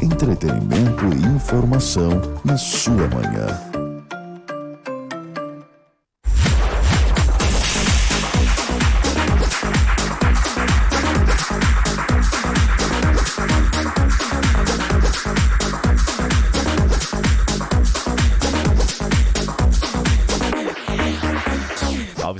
Entretenimento e informação na sua manhã.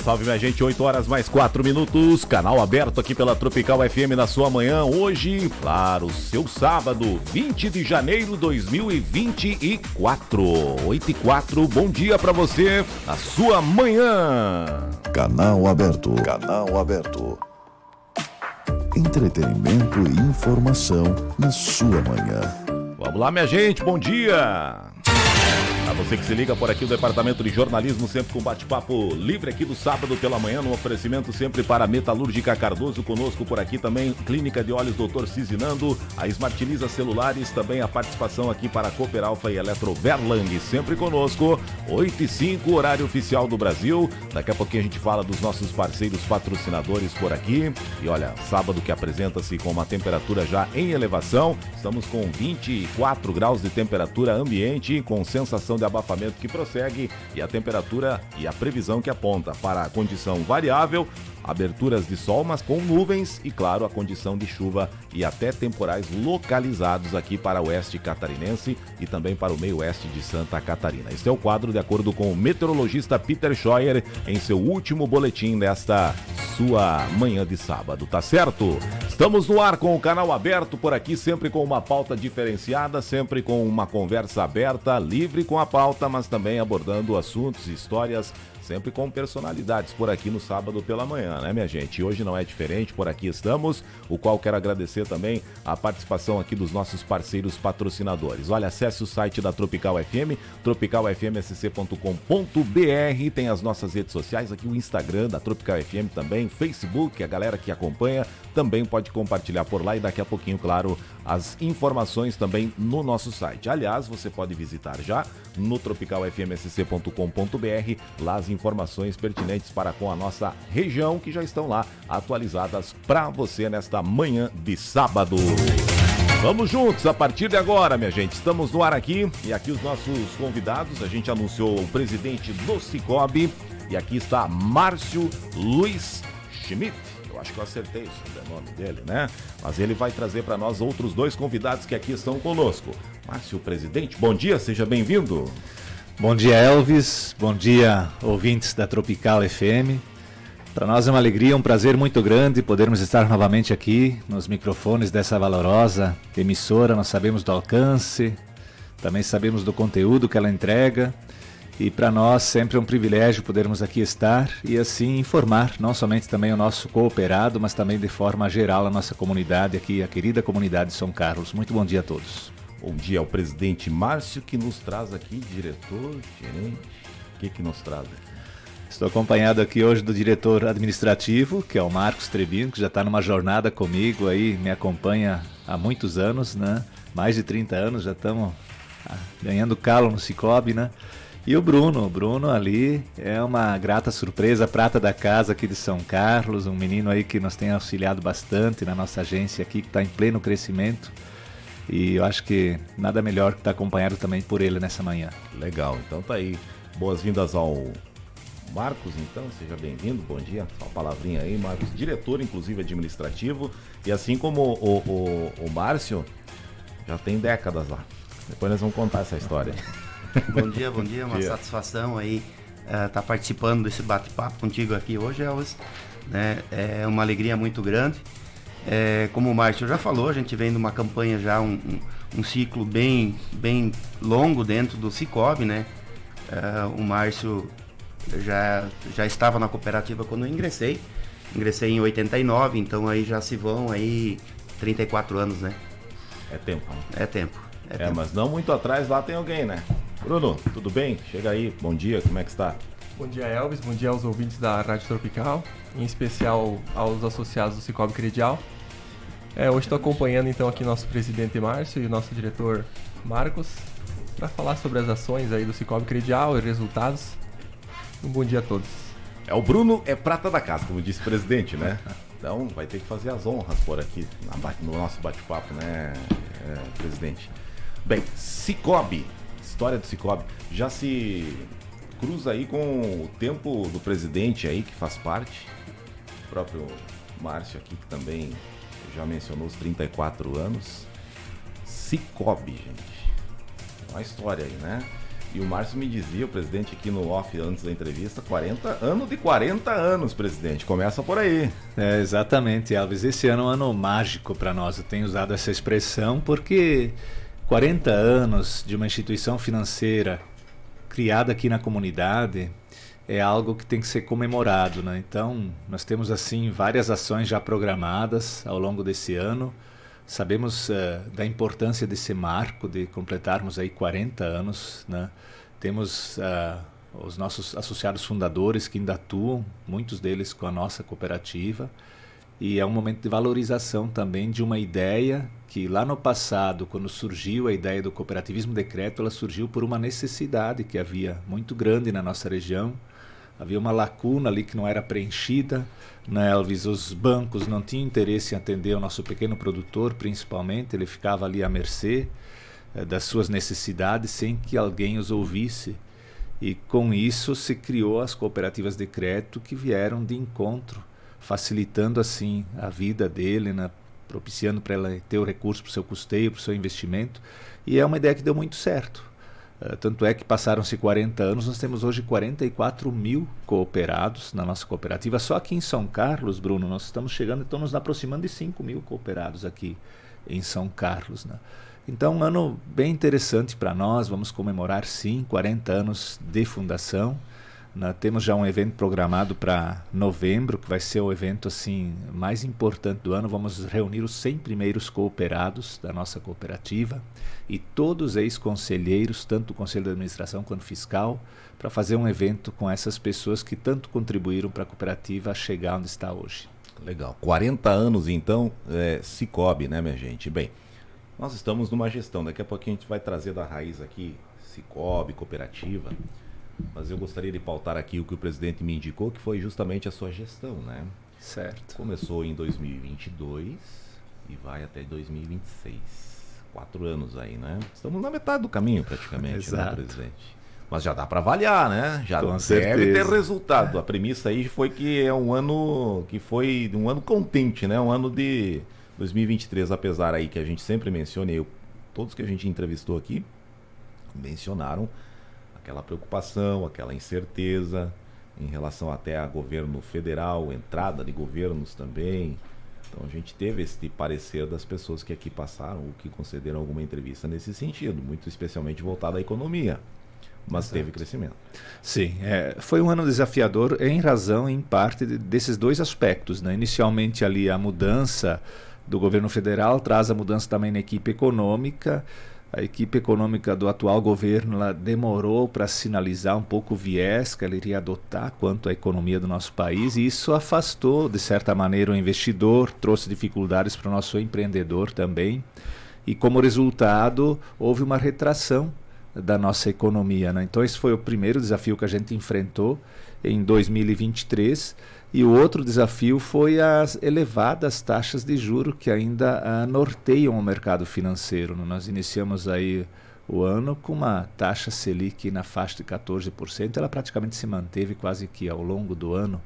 Salve, minha gente, 8 horas mais 4 minutos, canal aberto aqui pela Tropical FM na sua manhã, hoje, claro, seu sábado, 20 de janeiro de 2024, 8h04, bom dia pra você, na sua manhã. Canal aberto, entretenimento e informação na sua manhã. Vamos lá, minha gente, bom dia. A você que se liga por aqui, o Departamento de Jornalismo, sempre com bate-papo livre aqui do sábado pela manhã, no oferecimento sempre para Metalúrgica Cardoso, conosco por aqui também, Clínica de Olhos Dr. Cizinando, a Smartliza Celulares, também a participação aqui para a Cooper Alfa e Eletroverlang, sempre conosco, 8h05, horário oficial do Brasil, daqui a pouquinho a gente fala dos nossos parceiros patrocinadores por aqui, e olha, sábado que apresenta-se com uma temperatura já em elevação, estamos com 24 graus de temperatura ambiente, com sensação de abafamento que prossegue e a temperatura e a previsão que aponta para a condição variável, aberturas de sol, mas com nuvens e, claro, a condição de chuva e até temporais localizados aqui para o oeste catarinense e também para o meio oeste de Santa Catarina. Este é o quadro de acordo com o meteorologista Peter Scheuer em seu último boletim desta sua manhã de sábado, tá certo? Estamos no ar com o canal aberto por aqui, sempre com uma pauta diferenciada, sempre com uma conversa aberta, livre com a pauta, mas também abordando assuntos e histórias, sempre com personalidades por aqui no sábado pela manhã, né, minha gente? E hoje não é diferente, por aqui estamos, o qual quero agradecer também a participação aqui dos nossos parceiros patrocinadores. Olha, acesse o site da Tropical FM, tropicalfmsc.com.br, tem as nossas redes sociais aqui, o Instagram da Tropical FM também, Facebook, a galera que acompanha também pode compartilhar por lá e daqui a pouquinho, claro, as informações também no nosso site. Aliás, você pode visitar já no tropicalfmsc.com.br, lá as informações pertinentes para com a nossa região que já estão lá atualizadas para você nesta manhã de sábado. Vamos juntos a partir de agora, minha gente. Estamos no ar aqui e aqui os nossos convidados. A gente anunciou o presidente do Cicobi e aqui está Márcio Luiz Schmidt. Eu acho que eu acertei o nome dele, né? Mas ele vai trazer para nós outros dois convidados que aqui estão conosco. Márcio, presidente, bom dia, seja bem-vindo. Bom dia, Elvis. Bom dia, ouvintes da Tropical FM. Para nós é uma alegria, um prazer muito grande podermos estar novamente aqui nos microfones dessa valorosa emissora. Nós sabemos do alcance, também sabemos do conteúdo que ela entrega. E para nós sempre é um privilégio podermos aqui estar e assim informar não somente também o nosso cooperado, mas também de forma geral a nossa comunidade aqui, a querida comunidade de São Carlos. Muito bom dia a todos. Bom dia ao presidente Márcio, que nos traz aqui, diretor, gerente, o que nos traz aqui? Estou acompanhado aqui hoje do diretor administrativo, que é o Marcos Trebino, que já está numa jornada comigo aí, me acompanha há muitos anos, né? Mais de 30 anos, já estamos ganhando calo no Cicobi, né? E o Bruno ali é uma grata surpresa, prata da casa aqui de São Carlos, um menino aí que nos tem auxiliado bastante na nossa agência aqui, que está em pleno crescimento. E eu acho que nada melhor que estar acompanhado também por ele nessa manhã. Legal, então tá aí. Boas-vindas ao Marcos, então, seja bem-vindo, bom dia. Só uma palavrinha aí, Marcos, diretor, inclusive, administrativo. E assim como o Márcio, já tem décadas lá. Depois nós vamos contar essa história. Bom dia, uma satisfação aí estar participando desse bate-papo contigo aqui hoje, Elvis. É uma alegria muito grande. Como o Márcio já falou, a gente vem de uma campanha já, um ciclo bem longo dentro do Cicobi, né? O Márcio já estava na cooperativa quando eu ingressei em 89, então aí já se vão aí 34 anos, né? É tempo. É tempo. Mas não muito atrás lá tem alguém, né? Bruno, tudo bem? Chega aí, bom dia, como é que está? Bom dia, Elvis, bom dia aos ouvintes da Rádio Tropical, em especial aos associados do Cicobi Credial. Hoje estou acompanhando então aqui nosso presidente Márcio e o nosso diretor Marcos para falar sobre as ações aí do Cicobi Credial e resultados. Um bom dia a todos. O Bruno é prata da casa, como disse o presidente, né? Então vai ter que fazer as honras por aqui no nosso bate-papo, né, presidente? presidente. Bem, Sicoob, história do Sicoob, já se cruza aí com o tempo do presidente aí, que faz parte, o próprio Márcio aqui, que também já mencionou os 34 anos. Sicoob, gente, uma história aí, né? E o Márcio me dizia, o presidente aqui no off antes da entrevista, 40 anos, presidente. Começa por aí. Exatamente, Elvis. Esse ano é um ano mágico para nós. Eu tenho usado essa expressão porque 40 anos de uma instituição financeira criada aqui na comunidade é algo que tem que ser comemorado, né? Então, nós temos assim várias ações já programadas ao longo desse ano. Sabemos da importância desse marco de completarmos aí 40 anos, né? Temos os nossos associados fundadores que ainda atuam, muitos deles com a nossa cooperativa, e é um momento de valorização também de uma ideia que lá no passado, quando surgiu a ideia do cooperativismo decreto, ela surgiu por uma necessidade que havia muito grande na nossa região. Havia uma lacuna ali que não era preenchida, né, Elvis? Os bancos não tinham interesse em atender o nosso pequeno produtor, principalmente. Ele ficava ali à mercê das suas necessidades sem que alguém os ouvisse. E com isso se criou as cooperativas de crédito que vieram de encontro, facilitando assim a vida dele, né, propiciando para ele ter o recurso para o seu custeio, para o seu investimento. E é uma ideia que deu muito certo. Tanto é que passaram-se 40 anos, nós temos hoje 44 mil cooperados na nossa cooperativa. Só aqui em São Carlos, Bruno, nós estamos nos aproximando de 5 mil cooperados aqui em São Carlos, né? Então, um ano bem interessante para nós. Vamos comemorar, sim, 40 anos de fundação. Temos já um evento programado para novembro, que vai ser o evento assim, mais importante do ano. Vamos reunir os 100 primeiros cooperados da nossa cooperativa e todos ex-conselheiros, tanto o Conselho de Administração quanto fiscal, para fazer um evento com essas pessoas que tanto contribuíram para a cooperativa chegar onde está hoje. Legal. 40 anos, então, Sicoob, né, minha gente? Bem, nós estamos numa gestão. Daqui a pouquinho a gente vai trazer da raiz aqui, Sicoob, cooperativa. Mas eu gostaria de pautar aqui o que o presidente me indicou, que foi justamente a sua gestão, né? Certo. Começou em 2022 e vai até 2026. 4 anos aí, né? Estamos na metade do caminho praticamente, né, presidente? Mas já dá para avaliar, né? Já deve ter resultado. A premissa aí foi que é um ano que foi um ano contente, né? Um ano de 2023, apesar aí que a gente sempre menciona, todos que a gente entrevistou aqui mencionaram aquela preocupação, aquela incerteza em relação até a governo federal, entrada de governos também. Então a gente teve esse parecer das pessoas que aqui passaram ou que concederam alguma entrevista nesse sentido, muito especialmente voltada à economia, mas teve crescimento. Sim, foi um ano desafiador em razão, em parte, desses dois aspectos, né? Inicialmente ali a mudança do governo federal traz a mudança também na equipe econômica. A equipe econômica do atual governo ela demorou para sinalizar um pouco o viés que ela iria adotar quanto à economia do nosso país, e isso afastou, de certa maneira, o investidor, trouxe dificuldades para o nosso empreendedor também, e como resultado houve uma retração da nossa economia, né? Então esse foi o primeiro desafio que a gente enfrentou em 2023, e o outro desafio foi as elevadas taxas de juros que ainda norteiam o mercado financeiro. Nós iniciamos aí o ano com uma taxa Selic na faixa de 14%, ela praticamente se manteve quase que ao longo do ano.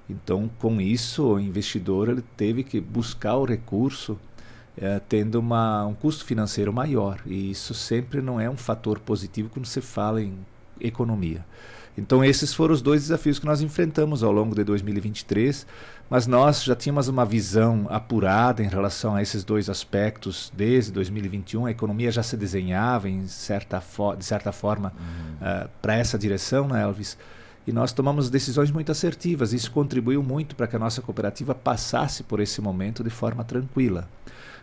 Então, com isso, o investidor ele teve que buscar o recurso tendo um custo financeiro maior, e isso sempre não é um fator positivo quando se fala em economia. Então esses foram os dois desafios que nós enfrentamos ao longo de 2023, mas nós já tínhamos uma visão apurada em relação a esses dois aspectos desde 2021, a economia já se desenhava de certa forma para essa direção, né, Elvis? E nós tomamos decisões muito assertivas, isso contribuiu muito para que a nossa cooperativa passasse por esse momento de forma tranquila.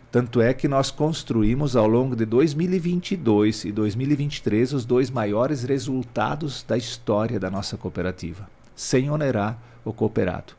Tanto é que nós construímos ao longo de 2022 e 2023 os dois maiores resultados da história da nossa cooperativa, sem onerar o cooperado.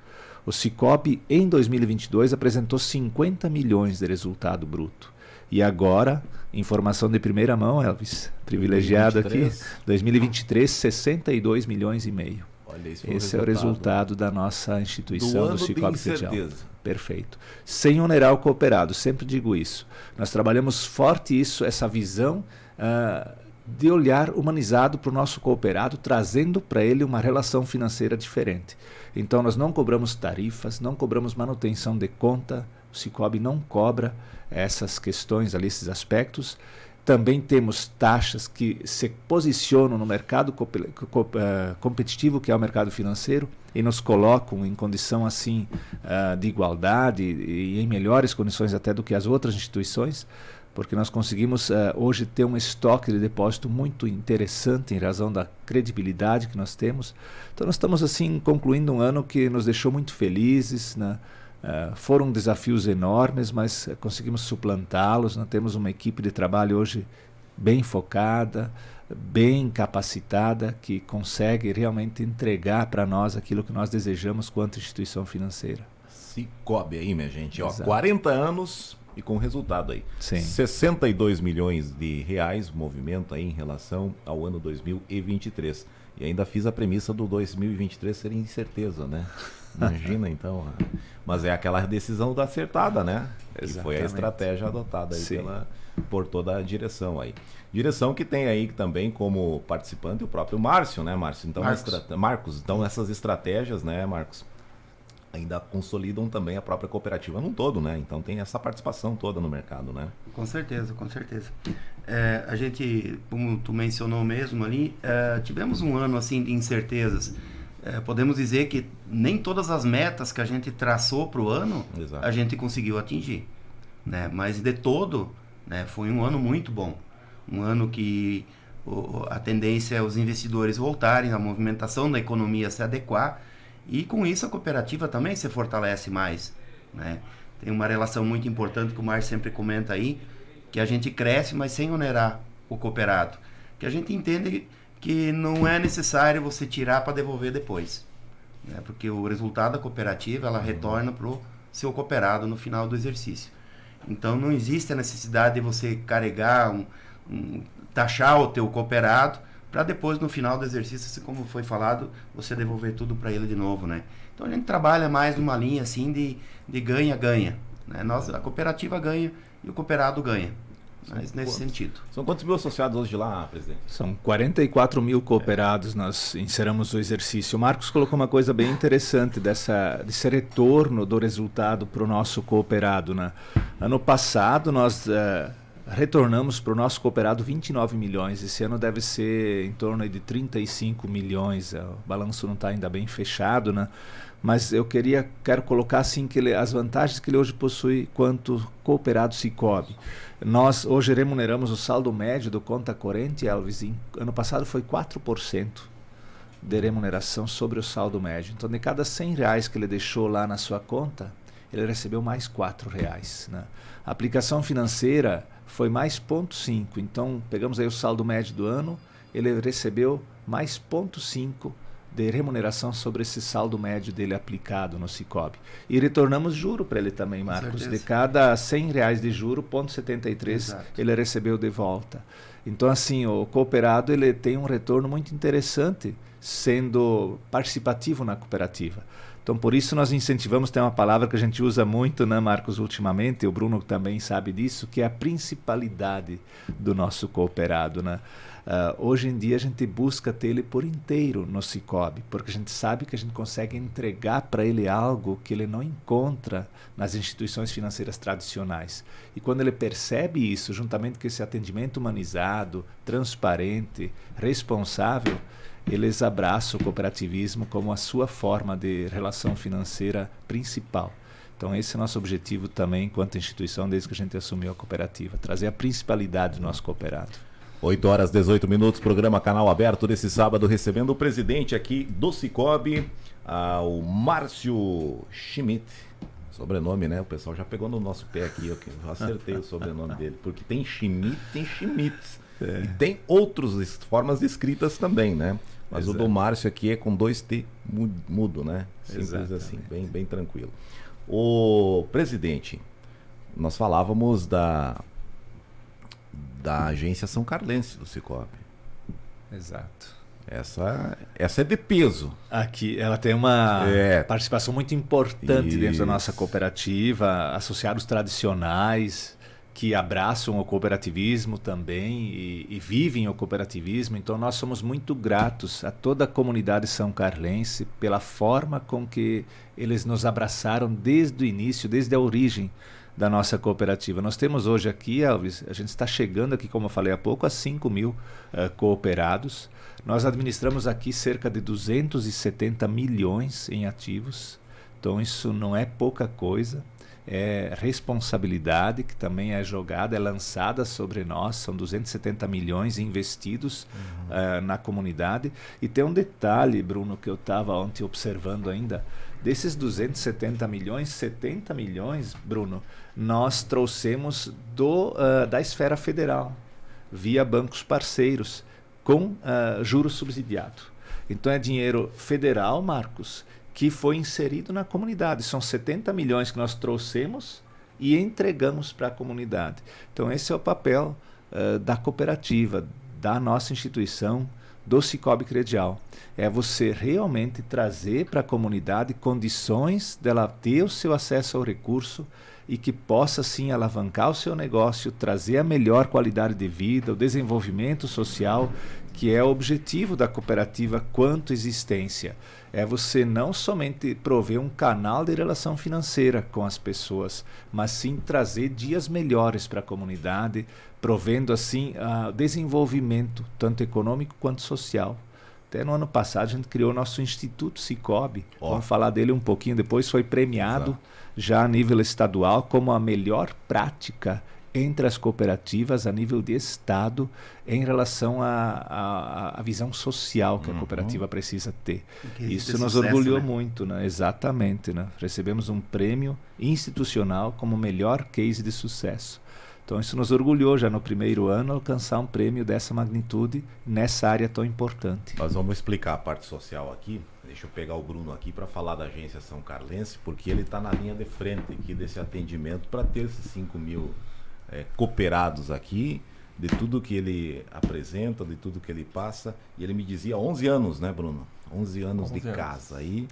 O Sicoob em 2022 apresentou 50 milhões de resultado bruto. E agora, informação de primeira mão, Elvis, privilegiado 2023. Aqui, 2023, 62 milhões e meio. Olha, esse é o resultado da nossa instituição, do Sicoob Credial. perfeito. Sem onerar o cooperado, sempre digo isso. Nós trabalhamos forte essa visão de olhar humanizado para o nosso cooperado, trazendo para ele uma relação financeira diferente. Então nós não cobramos tarifas, não cobramos manutenção de conta, o Cicobi não cobra essas questões ali, esses aspectos. Também temos taxas que se posicionam no mercado competitivo, que é o mercado financeiro, e nos colocam em condição assim de igualdade e em melhores condições até do que as outras instituições, porque nós conseguimos hoje ter um estoque de depósito muito interessante em razão da credibilidade que nós temos. Então nós estamos assim concluindo um ano que nos deixou muito felizes, né? Foram desafios enormes, mas conseguimos suplantá-los. Nós temos uma equipe de trabalho hoje bem focada, bem capacitada, que consegue realmente entregar para nós aquilo que nós desejamos quanto instituição financeira. Cicobi aí, minha gente. Ó, 40 anos e com resultado aí. Sim. 62 milhões de reais movimento aí em relação ao ano 2023. E ainda fiz a premissa do 2023 ser incerteza, né? Imagina então. Mas é aquela decisão da acertada, né? Que foi a estratégia adotada aí por toda a direção aí. Direção que tem aí também como participante o próprio Márcio, né, Márcio? Então, Marcos, então essas estratégias, né, Marcos, ainda consolidam também a própria cooperativa num todo, né? Então tem essa participação toda no mercado, né? Com certeza, com certeza. A gente, como tu mencionou mesmo ali, tivemos um ano assim de incertezas. Podemos dizer que nem todas as metas que a gente traçou para o ano, a gente conseguiu atingir, né? Mas de todo, né, foi um ano muito bom. Um ano que a tendência é os investidores voltarem, a movimentação da economia se adequar, e com isso a cooperativa também se fortalece mais, né? Tem uma relação muito importante que o Márcio sempre comenta aí, que a gente cresce, mas sem onerar o cooperado. Que a gente entende que não é necessário você tirar para devolver depois, né? Porque o resultado da cooperativa, ela retorna para o seu cooperado no final do exercício. Então não existe a necessidade de você carregar, taxar o teu cooperado, para depois no final do exercício, assim como foi falado, você devolver tudo para ele de novo, né? Então a gente trabalha mais numa linha assim de ganha-ganha, né? A cooperativa ganha e o cooperado ganha. Mas nesse sentido. São quantos mil associados hoje lá, presidente? São 44 mil cooperados, nós encerramos o exercício. O Marcos colocou uma coisa bem interessante desse retorno do resultado para o nosso cooperado, né? Ano passado nós retornamos para o nosso cooperado 29 milhões. Esse ano deve ser em torno de 35 milhões. O balanço não está ainda bem fechado, né? Mas eu quero colocar assim que as vantagens que ele hoje possui quanto cooperado Cicobi. Nós hoje remuneramos o saldo médio do conta corrente, Elvis, ano passado foi 4% de remuneração sobre o saldo médio. Então de cada R$100 que ele deixou lá na sua conta, ele recebeu mais R$4, né? A aplicação financeira foi mais 0,5. Então pegamos aí o saldo médio do ano, ele recebeu mais 0,5 de remuneração sobre esse saldo médio dele aplicado no Cicobi. E retornamos juro para ele também, Marcos. De cada R$100 de juro, 0,73 ele recebeu de volta. Então, assim, o cooperado ele tem um retorno muito interessante, sendo participativo na cooperativa. Então, por isso nós incentivamos, tem uma palavra que a gente usa muito, né, Marcos, ultimamente, o Bruno também sabe disso, que é a principalidade do nosso cooperado, né? Hoje em dia a gente busca ter ele por inteiro no Cicobi, porque a gente sabe que a gente consegue entregar para ele algo que ele não encontra nas instituições financeiras tradicionais. E quando ele percebe isso, juntamente com esse atendimento humanizado, transparente, responsável, eles abraçam o cooperativismo como a sua forma de relação financeira principal. Então esse é o nosso objetivo também enquanto instituição, desde que a gente assumiu a cooperativa, trazer a principalidade do nosso cooperado. 8h18, programa Canal Aberto desse sábado, recebendo o presidente aqui do Cicobi, o Márcio Schmidt. Sobrenome, né? O pessoal já pegou no nosso pé aqui, eu acertei o sobrenome dele, porque tem Schmidt, tem Schmitz. E tem outras formas escritas também, né? Mas o do Márcio aqui é com 2T mudo, né? Simples assim, bem tranquilo. O presidente, nós falávamos da agência São Carlense do Cicobi. Exato. Essa é de peso. Aqui ela tem uma participação muito importante dentro da nossa cooperativa, associados tradicionais que abraçam o cooperativismo também e vivem o cooperativismo. Então nós somos muito gratos a toda a comunidade são carlense pela forma com que eles nos abraçaram desde o início, desde a origem da nossa cooperativa. Nós temos hoje aqui, Elvis, a gente está chegando aqui, como eu falei há pouco, a 5.000 cooperados. Nós administramos aqui cerca de 270 milhões em ativos, então isso não é pouca coisa, é responsabilidade que também é jogada, é lançada sobre nós, são 270 milhões investidos na comunidade. E tem um detalhe, Bruno, que eu estava ontem observando ainda, desses 270 milhões, 70 milhões, Bruno, nós trouxemos da esfera federal, via bancos parceiros, com juros subsidiados. Então é dinheiro federal, Marcos, que foi inserido na comunidade. São 70 milhões que nós trouxemos e entregamos para a comunidade. Então esse é o papel da cooperativa, da nossa instituição, do Cicobi Credial. É você realmente trazer para a comunidade condições dela ter o seu acesso ao recurso e que possa sim alavancar o seu negócio, trazer a melhor qualidade de vida, o desenvolvimento social, que é o objetivo da cooperativa quanto existência. É você não somente prover um canal de relação financeira com as pessoas, mas sim trazer dias melhores para a comunidade, provendo assim desenvolvimento, tanto econômico quanto social. Até no ano passado a gente criou o nosso Instituto Cicobi, vamos falar dele um pouquinho depois, foi premiado já a nível estadual como a melhor prática entre as cooperativas a nível de Estado em relação à visão social que a cooperativa precisa ter. Isso nos orgulhou muito, né? Exatamente. Né? Recebemos um prêmio institucional como melhor case de sucesso. Então isso nos orgulhou já no primeiro ano alcançar um prêmio dessa magnitude nessa área tão importante. Nós vamos explicar a parte social aqui. Deixa eu pegar o Bruno aqui para falar da Agência São Carlense, porque ele está na linha de frente aqui desse atendimento para ter esses 5.000 cooperados aqui, de tudo que ele apresenta, de tudo que ele passa. E ele me dizia 11 anos, né, Bruno? 11 anos de casa aí.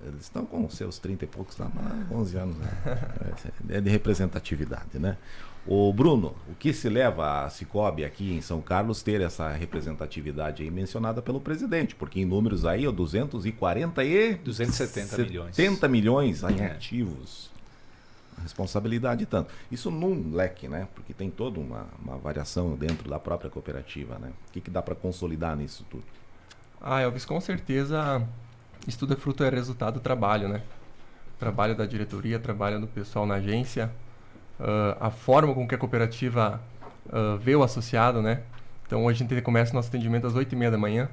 Eles estão com seus 30 e poucos lá, mas 11 anos, né? É de representatividade, né? Ô Bruno, o que se leva a Cicobi aqui em São Carlos ter essa representatividade aí mencionada pelo presidente? Porque em números aí, 270 milhões. 70 milhões em ativos. Responsabilidade tanto. Isso num leque, né? Porque tem toda uma variação dentro da própria cooperativa, né? O que dá para consolidar nisso tudo? Elvis, com certeza isso tudo é fruto, é resultado do trabalho, né? Trabalho da diretoria, trabalho do pessoal na agência, a forma com que a cooperativa vê o associado, né? Então hoje a gente começa o nosso atendimento às 8h30 da manhã.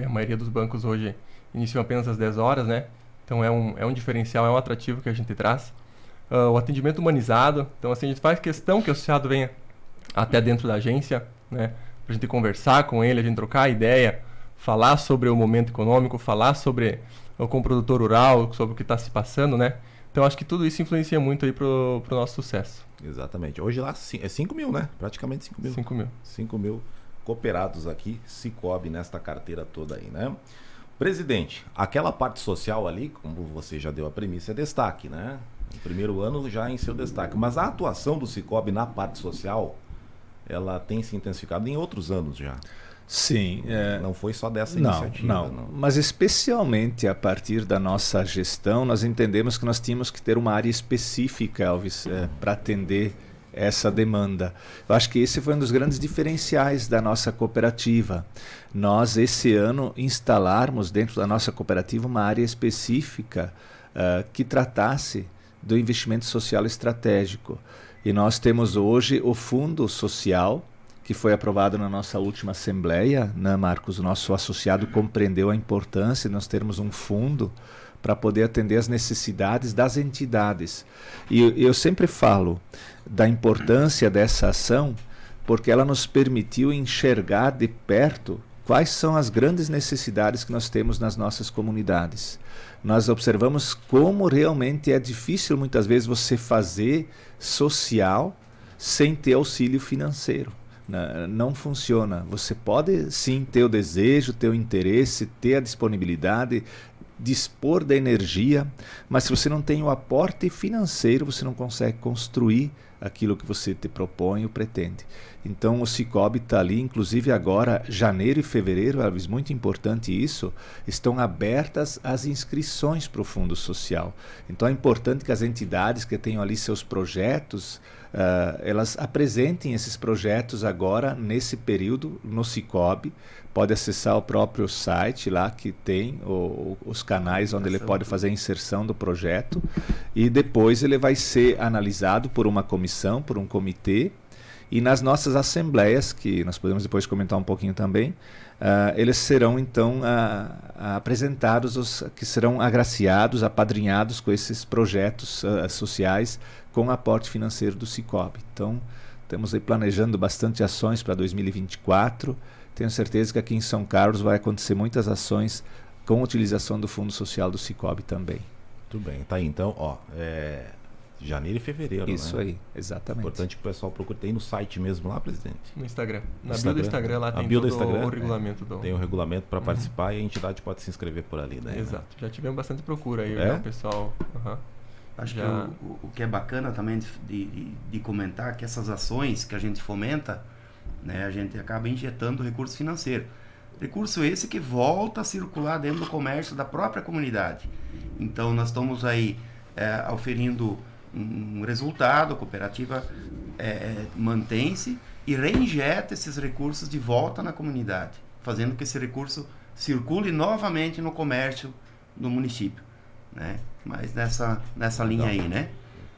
A maioria dos bancos hoje iniciam apenas às 10 horas, né? Então é um diferencial, é um atrativo que a gente traz. O atendimento humanizado, então assim, a gente faz questão que o associado venha até dentro da agência, né? Pra gente conversar com ele, a gente trocar ideia, falar sobre o momento econômico, falar sobre com o produtor rural, sobre o que está se passando, né? Então acho que tudo isso influencia muito aí pro nosso sucesso. Exatamente. Hoje lá é 5.000, né? Praticamente 5.000. 5.000 cooperados aqui, Cicobi nesta carteira toda aí, né? Presidente, aquela parte social ali, como você já deu a premissa, é destaque, né? No primeiro ano já em seu destaque. Mas a atuação do Cicobi na parte social, ela tem se intensificado em outros anos já. Sim. Não foi só dessa iniciativa. Não. Mas especialmente a partir da nossa gestão, nós entendemos que nós tínhamos que ter uma área específica, Elvis, para atender essa demanda. Eu acho que esse foi um dos grandes diferenciais da nossa cooperativa. Nós, esse ano, instalarmos dentro da nossa cooperativa uma área específica que tratasse do investimento social estratégico. E nós temos hoje o Fundo Social, que foi aprovado na nossa última assembleia, né, Marcos? O nosso associado compreendeu a importância de nós termos um fundo para poder atender as necessidades das entidades. E eu sempre falo da importância dessa ação, porque ela nos permitiu enxergar de perto quais são as grandes necessidades que nós temos nas nossas comunidades. Nós observamos como realmente é difícil muitas vezes você fazer social sem ter auxílio financeiro. Não funciona. Você pode sim ter o desejo, ter o interesse, ter a disponibilidade, dispor da energia, mas se você não tem o aporte financeiro, você não consegue construir aquilo que você te propõe ou pretende. Então o Cicobi está ali, inclusive agora, janeiro e fevereiro, Elvis, muito importante isso, estão abertas as inscrições para o Fundo Social. Então é importante que as entidades que tenham ali seus projetos, elas apresentem esses projetos agora, nesse período, no Cicobi. Pode acessar o próprio site lá que tem os canais onde ele pode fazer a inserção do projeto, e depois ele vai ser analisado por uma comissão, por um comitê, e nas nossas assembleias, que nós podemos depois comentar um pouquinho também, eles serão então apresentados, que serão agraciados, apadrinhados com esses projetos sociais com aporte financeiro do Cicobi. Então, estamos aí planejando bastante ações para 2024. Tenho certeza que aqui em São Carlos vai acontecer muitas ações com utilização do Fundo Social do Cicobi também. Tudo bem, tá aí então, janeiro e fevereiro, Isso né? aí, exatamente. Importante que o pessoal procure. Tem no site mesmo lá, presidente? No Instagram. Na bio do Instagram lá tem todo o regulamento. Tem o regulamento para participar e a entidade pode se inscrever por ali, né? Exato. Já tivemos bastante procura aí, né, o pessoal. Acho que o que é bacana também de comentar que essas ações que a gente fomenta, né, a gente acaba injetando recurso financeiro. Recurso esse que volta a circular dentro do comércio da própria comunidade. Então nós estamos aí oferindo um resultado, a cooperativa mantém-se e reinjeta esses recursos de volta na comunidade, fazendo que esse recurso circule novamente no comércio do município, né? Mas nessa linha aí, né?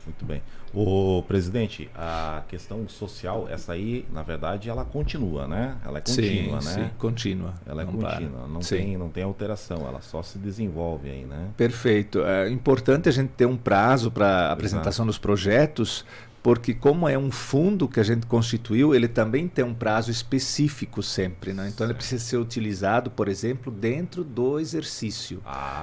Muito bem. O presidente, a questão social, essa aí, na verdade, ela continua, né? Ela é contínua, né? Sim, contínua. Ela é contínua, não tem alteração, ela só se desenvolve aí, né? Perfeito. É importante a gente ter um prazo para a apresentação dos projetos, porque como é um fundo que a gente constituiu, ele também tem um prazo específico sempre, né? Então ele precisa ser utilizado, por exemplo, dentro do exercício.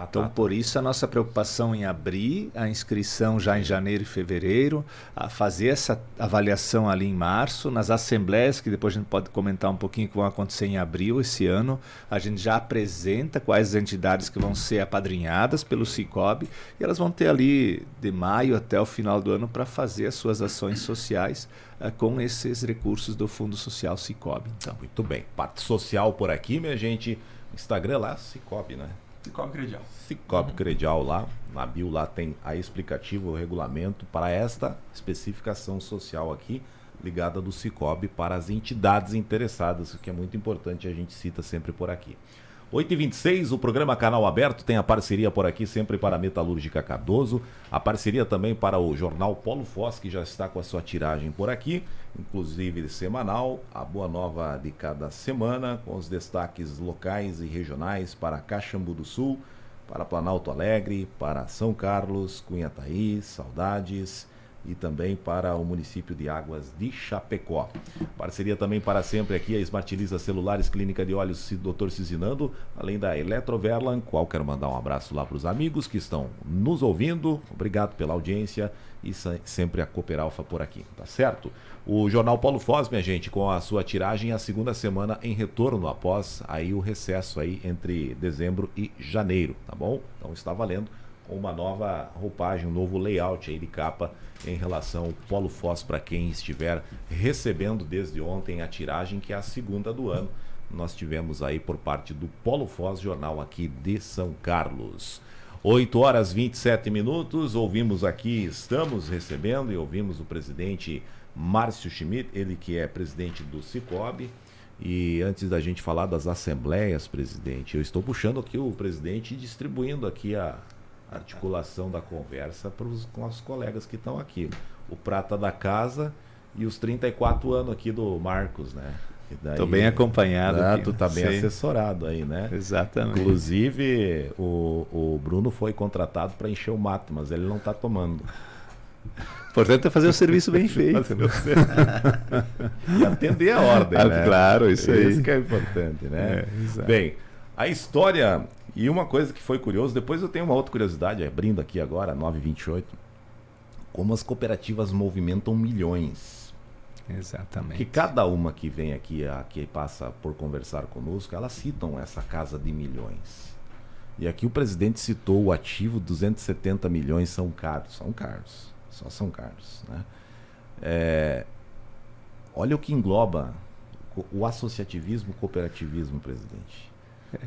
Então por isso a nossa preocupação em abrir a inscrição já em janeiro e fevereiro, a fazer essa avaliação ali em março, nas assembleias, que depois a gente pode comentar um pouquinho, que vão acontecer em abril esse ano, a gente já apresenta quais as entidades que vão ser apadrinhadas pelo Cicobi, e elas vão ter ali de maio até o final do ano para fazer as suas ações sociais com esses recursos do Fundo Social Cicobi. Então. Muito bem. Parte social por aqui, minha gente. Instagram lá, Cicobi, né? Cicobi Credial. Cicobi Credial lá. Na bio lá tem a explicativa, o regulamento para esta especificação social aqui, ligada do Cicobi para as entidades interessadas, o que é muito importante, a gente cita sempre por aqui. 8h26, o programa Canal Aberto tem a parceria por aqui sempre para a Metalúrgica Cardoso, a parceria também para o jornal Polo Foz, que já está com a sua tiragem por aqui, inclusive semanal, a boa nova de cada semana, com os destaques locais e regionais para Caxambu do Sul, para Planalto Alegre, para São Carlos, Cunhataí, Saudades, e também para o município de Águas de Chapecó. Parceria também para sempre aqui a Smartiliza Celulares, Clínica de Olhos Dr. Cizinando, além da Eletroverlan, qual quero mandar um abraço lá para os amigos que estão nos ouvindo. Obrigado pela audiência e sempre a Cooperalfa por aqui, tá certo? O Jornal Polo Foz, minha gente, com a sua tiragem a segunda semana em retorno após aí o recesso aí entre dezembro e janeiro, tá bom? Então está valendo uma nova roupagem, um novo layout aí de capa em relação ao Polo Foz para quem estiver recebendo desde ontem a tiragem, que é a segunda do ano. Nós tivemos aí por parte do Polo Foz, jornal aqui de São Carlos. 8h27, ouvimos aqui, estamos recebendo e ouvimos o presidente Márcio Schmidt, ele que é presidente do Cicobi. E antes da gente falar das assembleias, presidente, eu estou puxando aqui o presidente e distribuindo aqui a articulação da conversa para os nossos colegas que estão aqui. O prata da casa e os 34 anos aqui do Marcos, né? Estou bem acompanhado. Tu tá bem assessorado aí, né? Exatamente. Inclusive, o Bruno foi contratado para encher o mato, mas ele não está tomando. Importante é fazer o serviço bem feito. E atender a ordem, né? Claro, isso aí. Isso que é importante, né? Bem, a história... E uma coisa que foi curioso, depois eu tenho uma outra curiosidade, abrindo aqui agora, 9h28, como as cooperativas movimentam milhões. Exatamente. Que cada uma que vem aqui, que passa por conversar conosco, elas citam essa casa de milhões. E aqui o presidente citou o ativo, 270 milhões São Carlos. São Carlos, só São Carlos, né? Olha o que engloba o associativismo, o cooperativismo, presidente.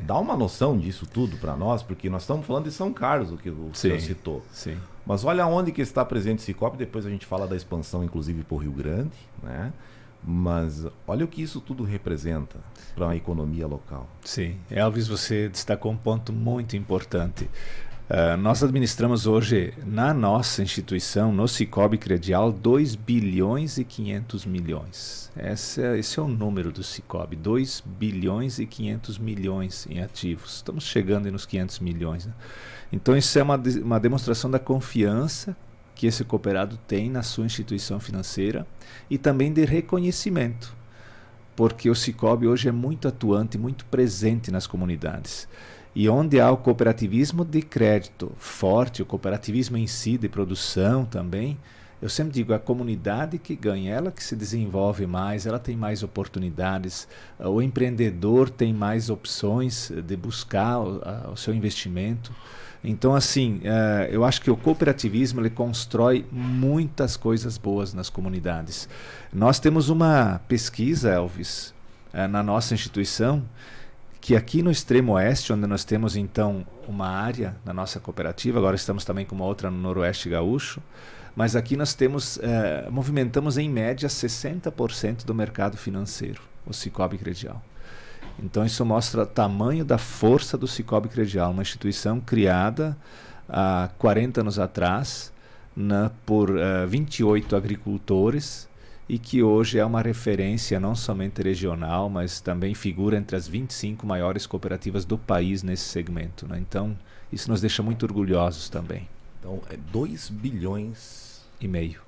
Dá uma noção disso tudo para nós, porque nós estamos falando de São Carlos, o que o senhor citou. Sim. Mas olha onde que está presente o Cicobi, depois a gente fala da expansão, inclusive, para o Rio Grande, né? Mas olha o que isso tudo representa para a economia local. Sim, Elvis, você destacou um ponto muito importante. Nós administramos hoje, na nossa instituição, no Cicobi Credial, 2 bilhões e 500 milhões. Esse é o número do Cicobi, 2 bilhões e 500 milhões em ativos. Estamos chegando nos 500 milhões. Né? Então, isso é uma demonstração da confiança que esse cooperado tem na sua instituição financeira e também de reconhecimento, porque o Cicobi hoje é muito atuante, muito presente nas comunidades. E onde há o cooperativismo de crédito forte, o cooperativismo em si de produção também, eu sempre digo, a comunidade que ganha, ela que se desenvolve mais, ela tem mais oportunidades, o empreendedor tem mais opções de buscar o seu investimento. Então, assim, eu acho que o cooperativismo ele constrói muitas coisas boas nas comunidades. Nós temos uma pesquisa, Elvis, na nossa instituição, que aqui no extremo oeste, onde nós temos então uma área na nossa cooperativa, agora estamos também com uma outra no noroeste gaúcho, mas aqui nós movimentamos em média 60% do mercado financeiro, o Cicobi Credial. Então isso mostra o tamanho da força do Cicobi Credial, uma instituição criada há 40 anos atrás por 28 agricultores e que hoje é uma referência não somente regional, mas também figura entre as 25 maiores cooperativas do país nesse segmento. Né? Então isso nos deixa muito orgulhosos também. Então é 2 bilhões e meio.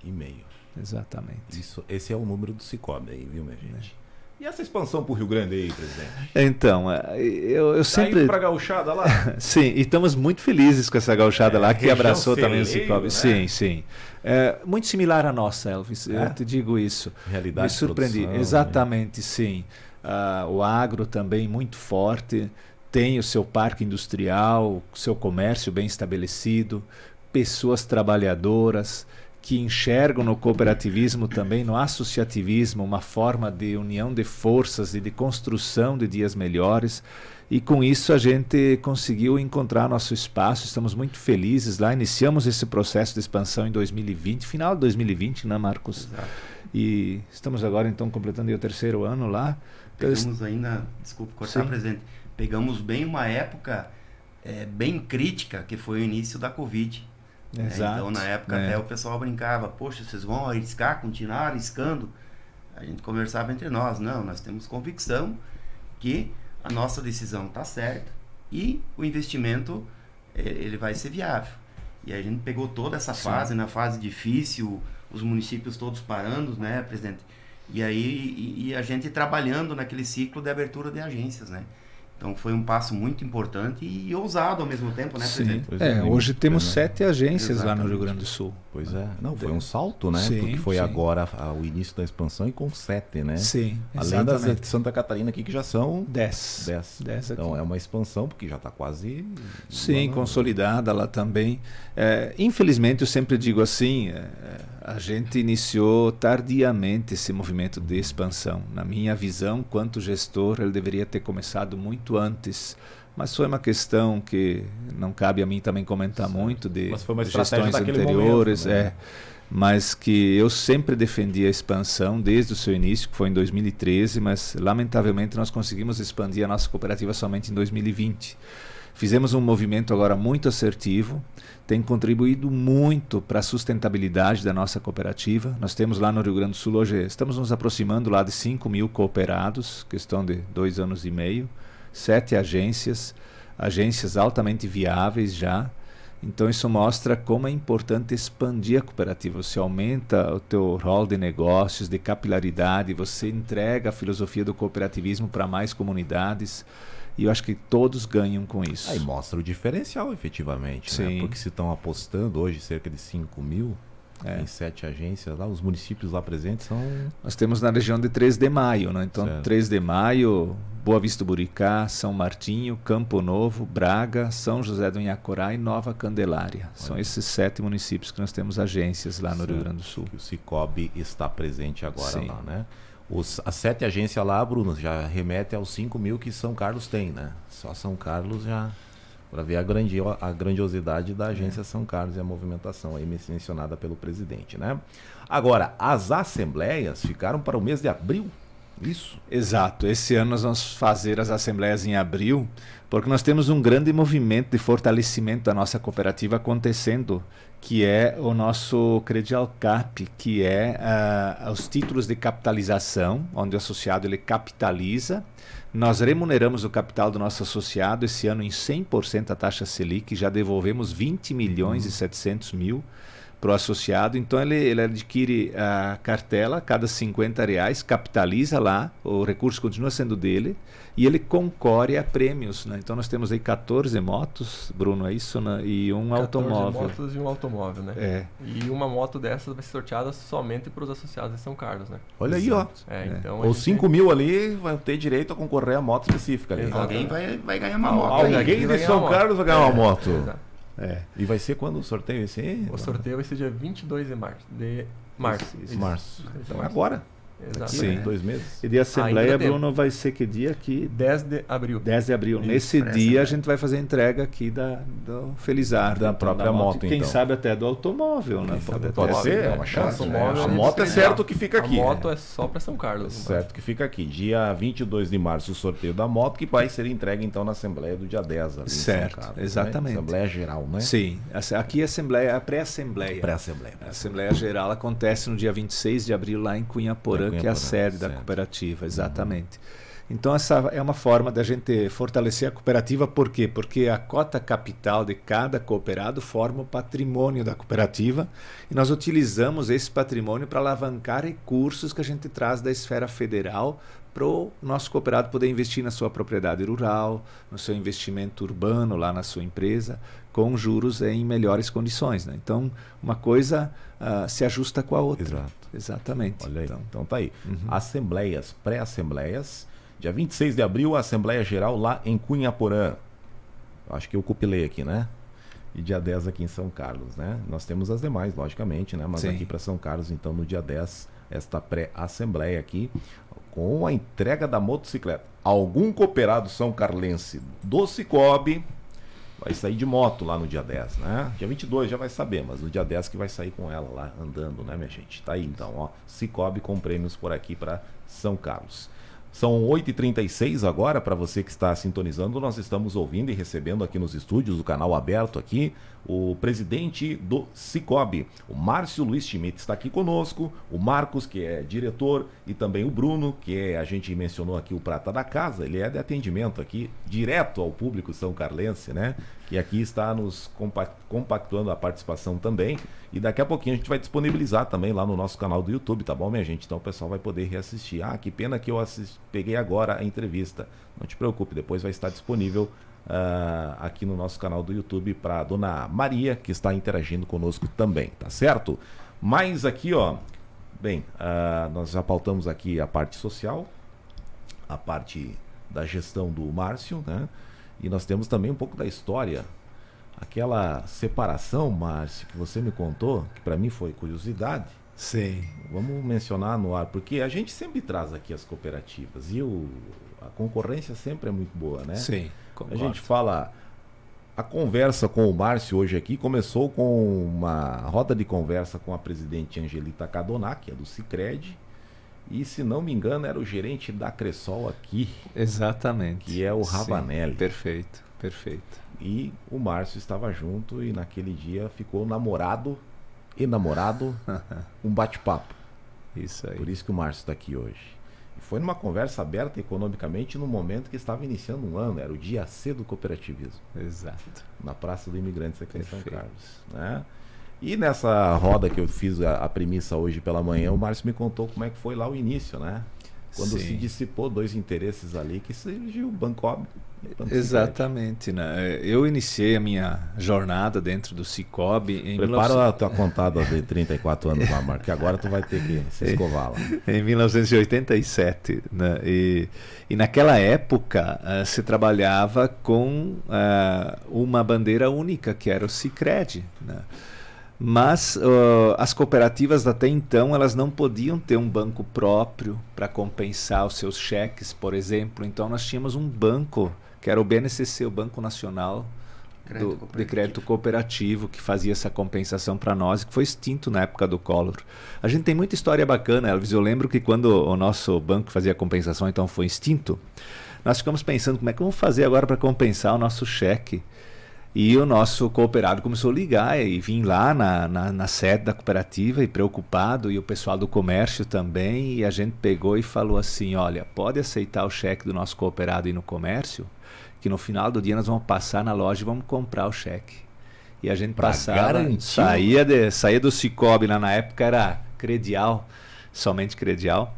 Exatamente. Esse é o número do Cicobi aí, viu, minha gente? E essa expansão para o Rio Grande aí, presidente? Então, eu sempre... Tá indo para a gauchada lá? Sim, e estamos muito felizes com essa gauchada lá, que abraçou celeiro, também o Cicobi. Né? Sim. Muito similar à nossa, Elvis, eu te digo isso. Realidade. Me surpreendi. Produção, exatamente, né? Sim. O agro também muito forte, tem o seu parque industrial, o seu comércio bem estabelecido, pessoas trabalhadoras, que enxergam no cooperativismo também, no associativismo, uma forma de união de forças e de construção de dias melhores. E com isso a gente conseguiu encontrar nosso espaço, estamos muito felizes lá. Iniciamos esse processo de expansão em 2020, final de 2020, né, Marcos? Exato. E estamos agora então completando o 3º ano lá. Pegamos ainda, desculpa cortar, presidente, pegamos bem uma época bem crítica, que foi o início da Covid. Exato. Então, na época, até o pessoal brincava, poxa, vocês vão arriscar, continuar arriscando? A gente conversava entre nós, não, nós temos convicção que a nossa decisão está certa e o investimento ele vai ser viável. E a gente pegou toda essa fase, na fase difícil, os municípios todos parando, né, presidente? E aí e a gente trabalhando naquele ciclo de abertura de agências, né? Então foi um passo muito importante e ousado ao mesmo tempo, né, presidente? Hoje temos 7 agências lá no Rio Grande do Sul. Pois é. Não, foi um salto, né? Sim, porque foi agora o início da expansão e com 7, né? Sim, além das de Santa Catarina aqui, que já são 10 Então é uma expansão, porque já está quase... Sim, consolidada lá também. Infelizmente, eu sempre digo assim, a gente iniciou tardiamente esse movimento de expansão. Na minha visão, quanto gestor, ele deveria ter começado muito antes. Mas foi uma questão que não cabe a mim também comentar muito de gestões anteriores. Momento, né? Mas que eu sempre defendi a expansão desde o seu início, que foi em 2013, mas lamentavelmente nós conseguimos expandir a nossa cooperativa somente em 2020. Fizemos um movimento agora muito assertivo, tem contribuído muito para a sustentabilidade da nossa cooperativa. Nós temos lá no Rio Grande do Sul hoje, estamos nos aproximando lá de 5 mil cooperados, questão de 2 anos e meio, 7 agências altamente viáveis já. Então isso mostra como é importante expandir a cooperativa. Você aumenta o teu rol de negócios, de capilaridade, você entrega a filosofia do cooperativismo para mais comunidades. E eu acho que todos ganham com isso. Aí mostra o diferencial, efetivamente. Sim. Né? Porque se estão apostando hoje cerca de 5 mil, Tem 7 agências lá, os municípios lá presentes são... Nós temos na região de 3 de Maio, né? Então, Certo. 3 de Maio, Boa Vista do Buricá, São Martinho, Campo Novo, Braga, São José do Inhacorá e Nova Candelária. São esses 7 municípios que nós temos agências lá no Rio Grande do Sul. Que o Cicobi está presente agora Sim. lá, né? As 7 agências lá, Bruno, já remete aos 5 mil que São Carlos tem, né? Só São Carlos já... Para ver a grandiosidade da agência São Carlos e a movimentação aí mencionada pelo presidente, né? Agora, as assembleias ficaram para o mês de abril, isso? Exato. Esse ano nós vamos fazer as assembleias em abril, porque nós temos um grande movimento de fortalecimento da nossa cooperativa acontecendo, que é o nosso Credial Cap, que é os títulos de capitalização, onde o associado ele capitaliza. Nós remuneramos o capital do nosso associado esse ano em 100% a taxa Selic, já devolvemos 20 milhões e 700 mil para o associado. Então ele adquire a cartela a cada R$50, capitaliza lá, o recurso continua sendo dele e ele concorre a prêmios, né? Então nós temos aí 14 motos, Bruno, é isso, né? E um 14 automóvel. motos e um automóvel, né? É. E uma moto dessas vai ser sorteada somente para os associados de São Carlos, né? Olha aí, ó. Então Os 5 mil ali vai ter direito a concorrer a moto específica ali. Exato. Alguém vai ganhar uma moto. Alguém Alguém vai de ganhar São uma Carlos vai ganhar uma moto. Exato. E vai ser quando o sorteio esse aí? O sorteio vai ser dia 22 de março. Isso. Março. Isso. Então é agora. Exato. Sim. 2 meses. E de assembleia, Ainda tem. Bruno, vai ser que dia? Que 10 de abril. 10 de abril. Isso, Nesse presta, dia né? a gente vai fazer a entrega aqui do Felizardo. Da então, própria moto, e quem então. sabe até do automóvel, né? Pode até Pode ser, é uma O chance. automóvel A é moto é especial. certo que fica aqui. A moto é só para São Carlos. Certo que fica aqui. Dia 22 de março o sorteio da moto, que vai ser entregue então na Assembleia do dia 10 ali em Certo, São Carlos, exatamente. Né? Assembleia Geral, né? Sim. Aqui a assembleia, a pré-assembleia. Pré-Assembleia. A Assembleia Geral acontece no dia 26 de abril lá em Cunhaporã, que é a sede da certo. cooperativa, exatamente. Então essa é uma forma da gente fortalecer a cooperativa, por quê? Porque a cota capital de cada cooperado forma o patrimônio da cooperativa e nós utilizamos esse patrimônio para alavancar recursos que a gente traz da esfera federal para o nosso cooperado poder investir na sua propriedade rural, no seu investimento urbano lá na sua empresa, com juros em melhores condições, né? Então uma coisa se ajusta com a outra. Exato. Exatamente. Olha aí. Então tá aí. Assembleias, pré-assembleias. Dia 26 de abril, a Assembleia Geral lá em Cunhaporã. Acho que eu copilei aqui, né? E dia 10 aqui em São Carlos, né? Nós temos as demais, logicamente, né? Mas Sim. aqui para São Carlos, então, no dia 10, esta pré-assembleia aqui, com a entrega da motocicleta. Algum cooperado são carlense do Cicobi vai sair de moto lá no dia 10, né? Dia 22 já vai saber, mas no dia 10 que vai sair com ela lá andando, né, minha gente? Tá aí então, ó. Cicobi com prêmios por aqui para São Carlos. São 8h36 agora, para você que está sintonizando, nós estamos ouvindo e recebendo aqui nos estúdios, o canal aberto aqui, o presidente do Cicobi, o Márcio Luiz Schmidt está aqui conosco, o Marcos, que é diretor, e também o Bruno, que é, a gente mencionou aqui, o prata da casa, ele é de atendimento aqui, direto ao público são carlense, né? E aqui está nos compactuando a participação também, e daqui a pouquinho a gente vai disponibilizar também lá no nosso canal do YouTube, tá bom, minha gente? Então o pessoal vai poder reassistir. Ah, que pena que eu peguei agora a entrevista. Não te preocupe, depois vai estar disponível aqui no nosso canal do YouTube para a dona Maria, que está interagindo conosco também, tá certo? Mas aqui, ó, bem, nós já pautamos aqui a parte social, a parte da gestão do Márcio, né? E nós temos também um pouco da história. Aquela separação, Márcio, que você me contou, que para mim foi curiosidade. Sim. Vamos mencionar no ar, porque a gente sempre traz aqui as cooperativas e a concorrência sempre é muito boa, né? Sim, A concordo. gente fala, a conversa com o Márcio hoje aqui começou com uma roda de conversa com a presidente Angelita Cadoná, que é do Sicredi, e se não me engano era o gerente da Cressol aqui, Exatamente. que é o Sim, Ravanelli. perfeito, perfeito. E o Márcio estava junto e naquele dia ficou namorado, um bate-papo. Isso aí. Por isso que o Márcio está aqui hoje. E foi numa conversa aberta economicamente no momento que estava iniciando um ano, era o dia C do cooperativismo, Exato. na Praça do Imigrante aqui em São Perfeito. Carlos, né? E nessa roda que eu fiz a premissa hoje pela manhã, o Márcio me contou como é que foi lá o início, né? Quando Sim. se dissipou dois interesses ali, que surgiu o Bancob. Exatamente, né? Eu iniciei a minha jornada dentro do Cicobi em Prepara a tua contada de 34 anos lá, Marco, que agora tu vai ter que se escovar lá. Em 1987, né? E naquela época se trabalhava com uma bandeira única, que era o Sicredi, né? Mas as cooperativas até então elas não podiam ter um banco próprio para compensar os seus cheques, por exemplo. Então nós tínhamos um banco que era o BNCC, o Banco Nacional de Crédito Cooperativo, que fazia essa compensação para nós, que foi extinto na época do Collor. A gente tem muita história bacana, Elvis. Eu lembro que quando o nosso banco fazia a compensação, então foi extinto, nós ficamos pensando como é que vamos fazer agora para compensar o nosso cheque. E o nosso cooperado começou a ligar e vim lá na sede da cooperativa e preocupado, e o pessoal do comércio também, e a gente pegou e falou assim, olha, pode aceitar o cheque do nosso cooperado e ir no comércio, que no final do dia nós vamos passar na loja e vamos comprar o cheque. E a gente passava, saía do Cicobi, lá na época era credial, somente credial,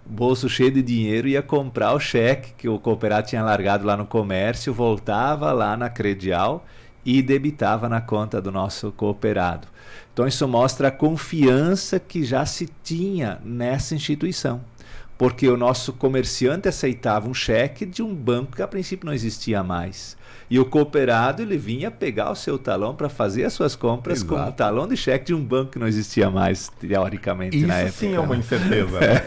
bolso cheio de dinheiro, ia comprar o cheque que o cooperado tinha largado lá no comércio, voltava lá na credial e debitava na conta do nosso cooperado. Então isso mostra a confiança que já se tinha nessa instituição, porque o nosso comerciante aceitava um cheque de um banco que a princípio não existia mais. E o cooperado ele vinha pegar o seu talão para fazer as suas compras com o talão de cheque de um banco que não existia mais, teoricamente, na época. Isso sim é uma incerteza. Né?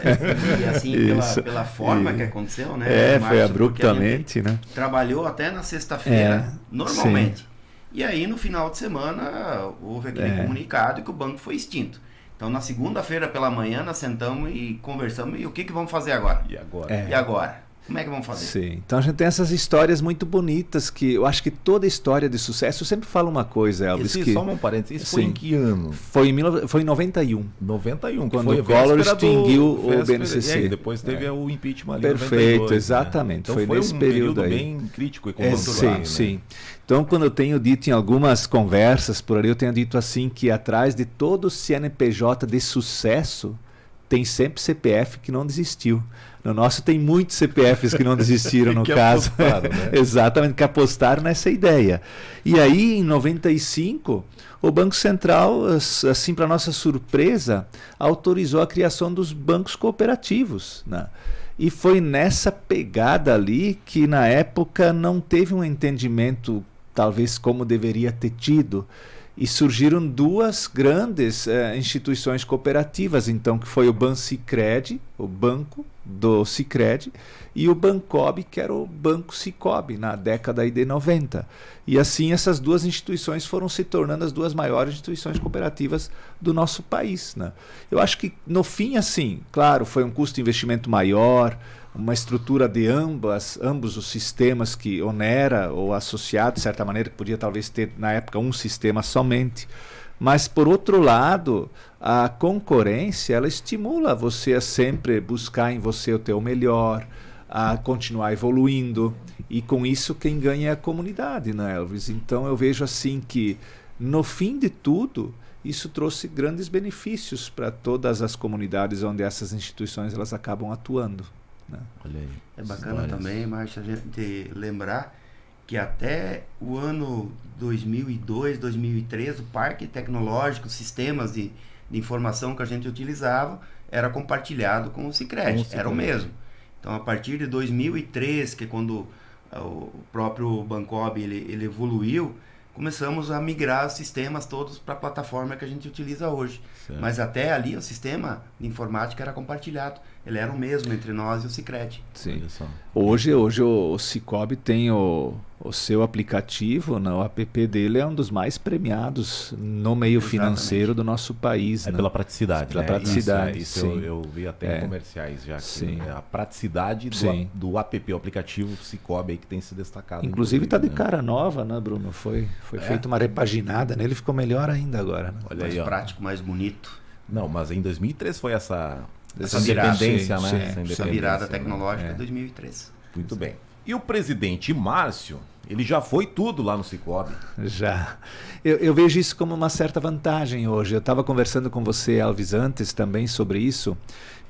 E assim, pela forma que aconteceu, né? Foi abruptamente, né? Trabalhou até na sexta-feira, normalmente. Sim. E aí, no final de semana, houve aquele comunicado que o banco foi extinto. Então, na segunda-feira pela manhã, nós sentamos e conversamos. E o que vamos fazer agora? E agora? E agora? Como é que vamos fazer? Sim. Então a gente tem essas histórias muito bonitas que eu acho que toda história de sucesso, eu sempre falo uma coisa, Elvis. Só um parênteses, isso foi em que ano? Foi em 91. 91, quando foi o Collor extinguiu o BNCC. E aí, depois teve o impeachment ali. Perfeito, 92, exatamente. Né? Então foi nesse período aí. Bem crítico e conjuntural. Sim. Então, quando eu tenho dito em algumas conversas por ali, eu tenho dito assim que atrás de todo CNPJ de sucesso tem sempre CPF que não desistiu. No nosso tem muitos CPFs que não desistiram, no caso. Apostaram, né? Exatamente, que apostaram nessa ideia. E aí, em 95, o Banco Central, assim, para nossa surpresa, autorizou a criação dos bancos cooperativos, né? E foi nessa pegada ali que, na época, não teve um entendimento, talvez, como deveria ter tido. E surgiram duas grandes instituições cooperativas, então, que foi o Bansicredi, o banco do Sicredi, e o Bancob, que era o Banco Cicobi, na década de 90. E assim essas duas instituições foram se tornando as duas maiores instituições cooperativas do nosso país, né? Eu acho que, no fim, assim, claro, foi um custo de investimento maior, uma estrutura de ambos os sistemas que onera ou associado, de certa maneira, que podia talvez ter, na época, um sistema somente. Mas, por outro lado, a concorrência, ela estimula você a sempre buscar em você o teu melhor, a continuar evoluindo. E, com isso, quem ganha é a comunidade, né, Elvis? Então, eu vejo assim que, no fim de tudo, isso trouxe grandes benefícios para todas as comunidades onde essas instituições elas acabam atuando. Olha aí. É bacana também, Márcio, a gente lembrar que até o ano 2002, 2003, o parque tecnológico, sistemas de informação que a gente utilizava, era compartilhado com o Sicredi, era o mesmo. Então, a partir de 2003, que é quando o próprio Bancob ele evoluiu, começamos a migrar os sistemas todos para a plataforma que a gente utiliza hoje. Certo. Mas até ali o sistema de informática era compartilhado. Ele era o mesmo entre nós e o Sicredi. Sim. Hoje o Cicobi tem o seu aplicativo, né? O app dele é um dos mais premiados no meio financeiro do nosso país. Pela praticidade. Pela praticidade. Isso eu vi até em comerciais já. Que a praticidade do app, o aplicativo Cicobi aí que tem se destacado. Inclusive está de cara nova, né, Bruno? Foi feita uma repaginada nele, ficou melhor ainda agora. Né? Olha mais aí, prático, mais bonito. Não, mas em 2003 foi essa independência, né? Essa virada tecnológica em 2003. Muito bem. E o presidente Márcio, ele já foi tudo lá no Cicobi. Já. Eu vejo isso como uma certa vantagem hoje. Eu estava conversando com você, Alves, antes também sobre isso.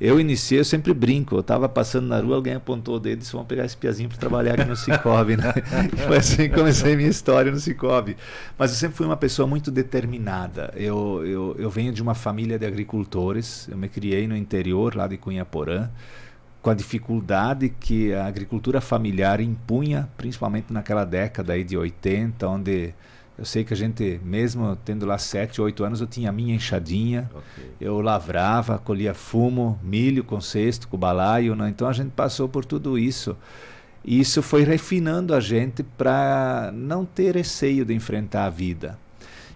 Eu sempre brinco. Eu estava passando na rua, alguém apontou o dedo e disse: vamos pegar esse piazinho para trabalhar aqui no Cicobi, né? Foi assim que comecei minha história no Cicobi. Mas eu sempre fui uma pessoa muito determinada. Eu venho de uma família de agricultores. Eu me criei no interior, lá de Cunhaporã, com a dificuldade que a agricultura familiar impunha, principalmente naquela década aí de 80, onde eu sei que a gente, mesmo tendo lá 7, 8 anos, eu tinha a minha enxadinha, eu lavrava, colhia fumo, milho com cesto, com balaio, né? Então a gente passou por tudo isso. E isso foi refinando a gente para não ter receio de enfrentar a vida.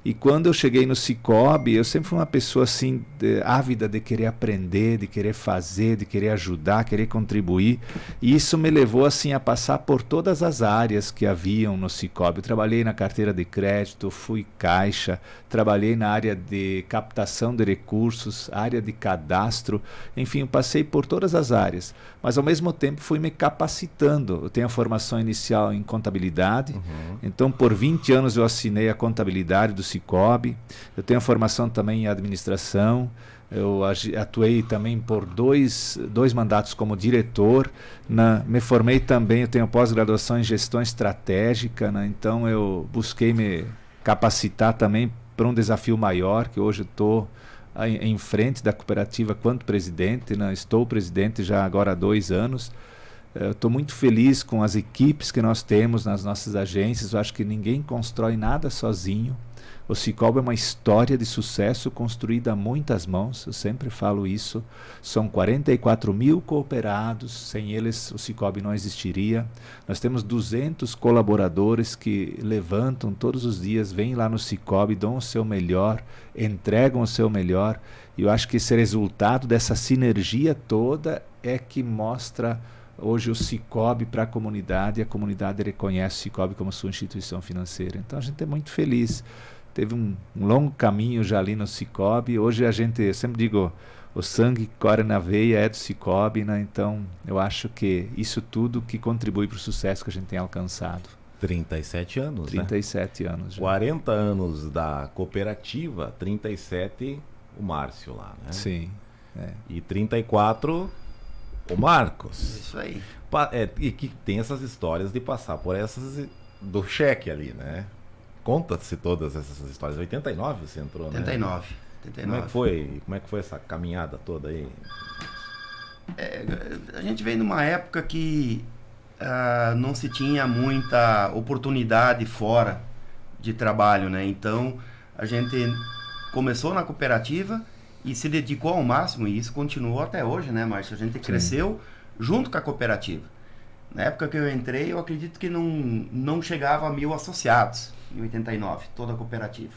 E quando eu cheguei no Cicobi, eu sempre fui uma pessoa assim, ávida de querer aprender, de querer fazer, de querer ajudar, querer contribuir. E isso me levou assim a passar por todas as áreas que haviam no Cicobi. Eu trabalhei na carteira de crédito, fui caixa, trabalhei na área de captação de recursos, área de cadastro. Enfim, eu passei por todas as áreas. Mas ao mesmo tempo fui me capacitando. Eu tenho a formação inicial em contabilidade. Então por 20 anos eu assinei a contabilidade do Cicobi. Eu tenho a formação também em administração. Eu atuei também por dois mandatos como diretor. Me formei também, eu tenho pós-graduação em gestão estratégica, né? Então eu busquei me capacitar também para um desafio maior, que hoje eu estou em frente da cooperativa quanto presidente, né? Estou presidente já agora há 2 anos. Estou muito feliz com as equipes que nós temos nas nossas agências. Eu acho que ninguém constrói nada sozinho. O Cicobi é uma história de sucesso construída a muitas mãos, eu sempre falo isso. São 44 mil cooperados, sem eles o Cicobi não existiria. Nós temos 200 colaboradores que levantam todos os dias, vêm lá no Cicobi, dão o seu melhor, entregam o seu melhor. E eu acho que esse resultado dessa sinergia toda é que mostra hoje o Cicobi para a comunidade, e a comunidade reconhece o Cicobi como sua instituição financeira. Então a gente é muito feliz. Teve um longo caminho já ali no Cicobi. Hoje a gente, eu sempre digo, o sangue que corre na veia é do Cicobi, né? Então eu acho que isso tudo que contribui para o sucesso que a gente tem alcançado. 37 anos, 37 né? anos já. 40 anos da cooperativa, 37 o Márcio lá, né? Sim. E 34 o Marcos. Isso aí. E que tem essas histórias de passar por essas do cheque ali, né? Conta-se todas essas histórias. 89 você entrou, 89, né? 89. Como é que foi essa caminhada toda aí? A gente veio numa época que não se tinha muita oportunidade fora de trabalho, né? Então a gente começou na cooperativa e se dedicou ao máximo, e isso continuou até hoje, né, Márcio? A gente cresceu junto com a cooperativa. Na época que eu entrei, eu acredito que não chegava a 1.000 associados, em 89, toda a cooperativa.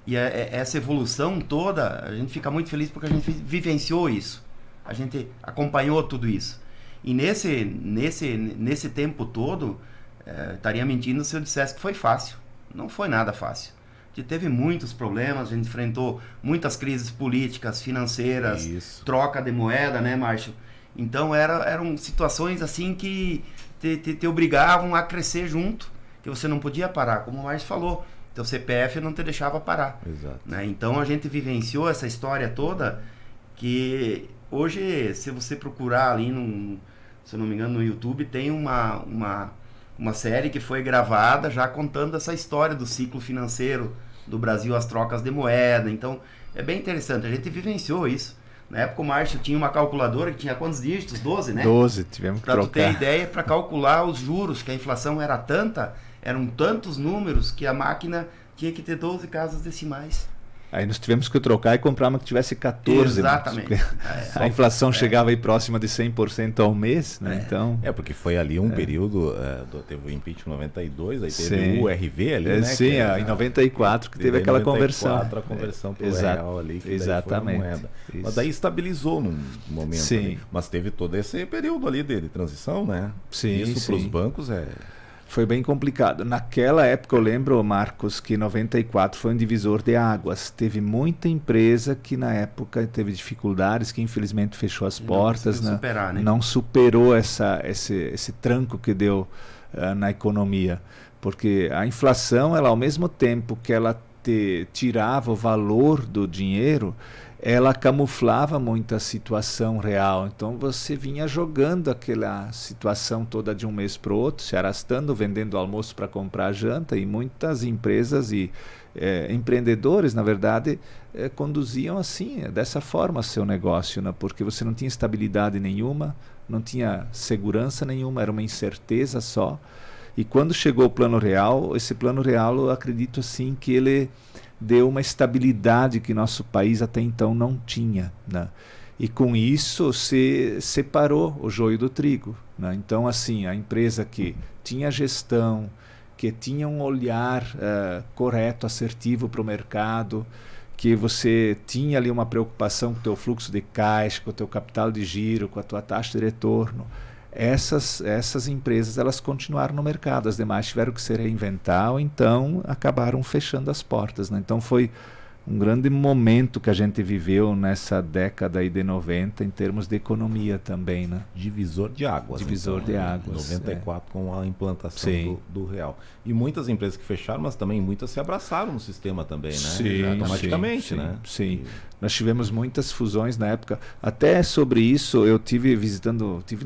E essa evolução toda, a gente fica muito feliz porque a gente vivenciou isso. A gente acompanhou tudo isso. E nesse tempo todo, estaria mentindo se eu dissesse que foi fácil. Não foi nada fácil. A gente teve muitos problemas, a gente enfrentou muitas crises políticas, financeiras, troca de moeda, né, Márcio? Então eram situações assim que te obrigavam a crescer junto, que você não podia parar, como o Márcio falou. Teu CPF não te deixava parar. Exato. Né? Então a gente vivenciou essa história toda, que hoje, se você procurar ali, se eu não me engano, no YouTube, tem uma série que foi gravada já contando essa história do ciclo financeiro do Brasil, as trocas de moeda. Então é bem interessante, a gente vivenciou isso. Na época o Márcio tinha uma calculadora que tinha quantos dígitos? 12, né? 12, tivemos que trocar. Para tu ter ideia, para calcular os juros, que a inflação era tanta, eram tantos números que a máquina tinha que ter 12 casas decimais. Aí nós tivemos que trocar e comprar uma que tivesse 14. Exatamente. A inflação chegava aí próxima de 100% ao mês, né? Então... porque foi ali um período, teve o impeachment em 92, aí teve o URV ali, né? Sim, em 94 que teve aquela conversão. A conversão para o real ali, que exatamente. Daí foi a moeda. Mas daí estabilizou num momento. Sim. Ali. Mas teve todo esse período ali de transição, né? Sim, isso para os bancos Foi bem complicado. Naquela época, eu lembro, Marcos, que 94 foi um divisor de águas. Teve muita empresa que na época teve dificuldades, que infelizmente fechou as portas. Não superar, né? Não superou esse tranco que deu na economia. Porque a inflação, ela, ao mesmo tempo que ela tirava o valor do dinheiro, ela camuflava muito a situação real. Então você vinha jogando aquela situação toda de um mês para o outro, se arrastando, vendendo almoço para comprar janta, e muitas empresas e empreendedores, na verdade, conduziam assim, dessa forma, seu negócio, né? Porque você não tinha estabilidade nenhuma, não tinha segurança nenhuma, era uma incerteza só. E quando chegou o Plano Real, esse Plano Real, eu acredito assim que ele deu uma estabilidade que nosso país até então não tinha, né? E com isso se separou o joio do trigo, né? Então, assim, a empresa que tinha gestão, que tinha um olhar correto, assertivo para o mercado, que você tinha ali uma preocupação com o teu fluxo de caixa, com o teu capital de giro, com a tua taxa de retorno, essas empresas, elas continuaram no mercado, as demais tiveram que se reinventar ou então acabaram fechando as portas, né? Então foi um grande momento que a gente viveu nessa década aí de 90 em termos de economia também, né? Divisor de águas. Divisor de águas. 94 com a implantação do real. E muitas empresas que fecharam, mas também muitas se abraçaram no sistema também, né? Sim, automaticamente, sim, né? Sim. Nós tivemos muitas fusões na época. Até sobre isso, eu tive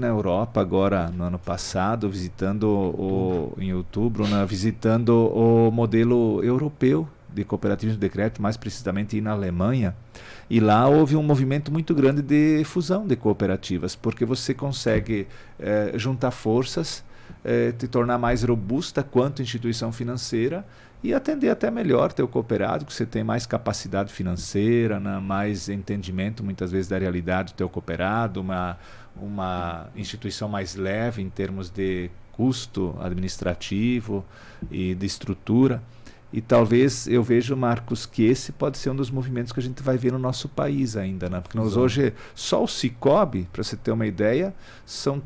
na Europa agora no ano passado, em outubro, né, visitando o modelo europeu de cooperativismo de crédito, mais precisamente na Alemanha, e lá houve um movimento muito grande de fusão de cooperativas, porque você consegue juntar forças, te tornar mais robusta quanto instituição financeira e atender até melhor teu cooperado, que você tem mais capacidade financeira, né, mais entendimento muitas vezes da realidade do teu cooperado, uma instituição mais leve em termos de custo administrativo e de estrutura. E talvez eu vejo, Marcos, que esse pode ser um dos movimentos que a gente vai ver no nosso país ainda, né? Porque nós hoje, só o Sicob, para você ter uma ideia, são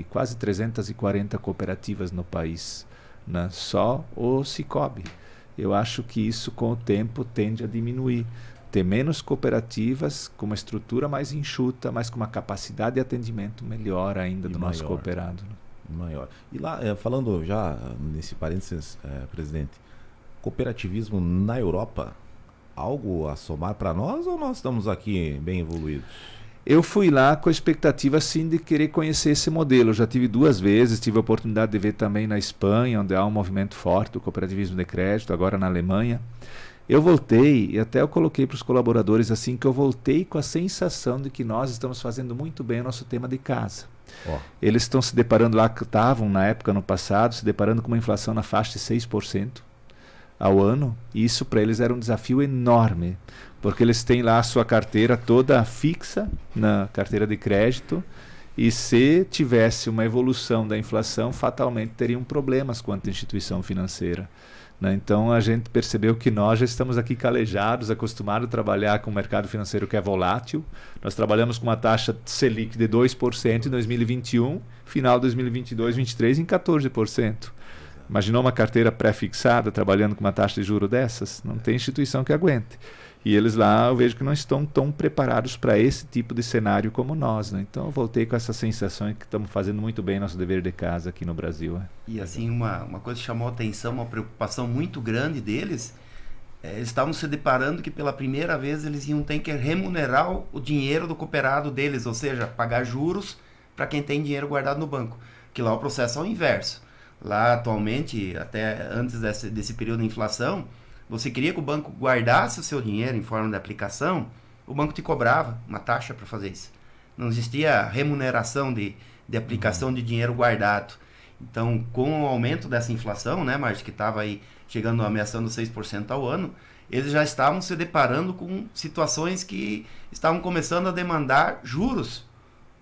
quase 340 cooperativas no país, né? Só o Sicob. Eu acho que isso com o tempo tende a diminuir. Ter menos cooperativas, com uma estrutura mais enxuta, mas com uma capacidade de atendimento melhor ainda do nosso cooperado. Né? Maior. E lá, falando já nesse parênteses, presidente, cooperativismo na Europa, algo a somar para nós ou nós estamos aqui bem evoluídos? Eu fui lá com a expectativa sim de querer conhecer esse modelo. Eu já tive 2 vezes, tive a oportunidade de ver também na Espanha, onde há um movimento forte do cooperativismo de crédito, agora na Alemanha. Eu voltei, e até eu coloquei para os colaboradores assim, que eu voltei com a sensação de que nós estamos fazendo muito bem o nosso tema de casa. Eles estão se deparando lá, que estavam na época, no passado, se deparando com uma inflação na faixa de 6% ao ano, e isso para eles era um desafio enorme, porque eles têm lá a sua carteira toda fixa na carteira de crédito, e se tivesse uma evolução da inflação, fatalmente teriam problemas quanto à instituição financeira, né? Então a gente percebeu que nós já estamos aqui calejados, acostumados a trabalhar com o mercado financeiro que é volátil. Nós trabalhamos com uma taxa Selic de 2% em 2021, final de 2022, 2023 em 14%. Imaginou uma carteira pré-fixada trabalhando com uma taxa de juro dessas? Não tem instituição que aguente. E eles lá, eu vejo que não estão tão preparados para esse tipo de cenário como nós, né? Então eu voltei com essa sensação de que estamos fazendo muito bem nosso dever de casa aqui no Brasil. E assim, uma coisa que chamou a atenção, uma preocupação muito grande deles, eles estavam se deparando que pela primeira vez eles iam ter que remunerar o dinheiro do cooperado deles, ou seja, pagar juros para quem tem dinheiro guardado no banco. Que lá o processo é o inverso. Lá atualmente, até antes desse período de inflação, você queria que o banco guardasse o seu dinheiro em forma de aplicação, o banco te cobrava uma taxa para fazer isso. Não existia remuneração de aplicação de dinheiro guardado. Então, com o aumento dessa inflação, né, Márcio, que estava aí chegando, ameaçando 6% ao ano, eles já estavam se deparando com situações que estavam começando a demandar juros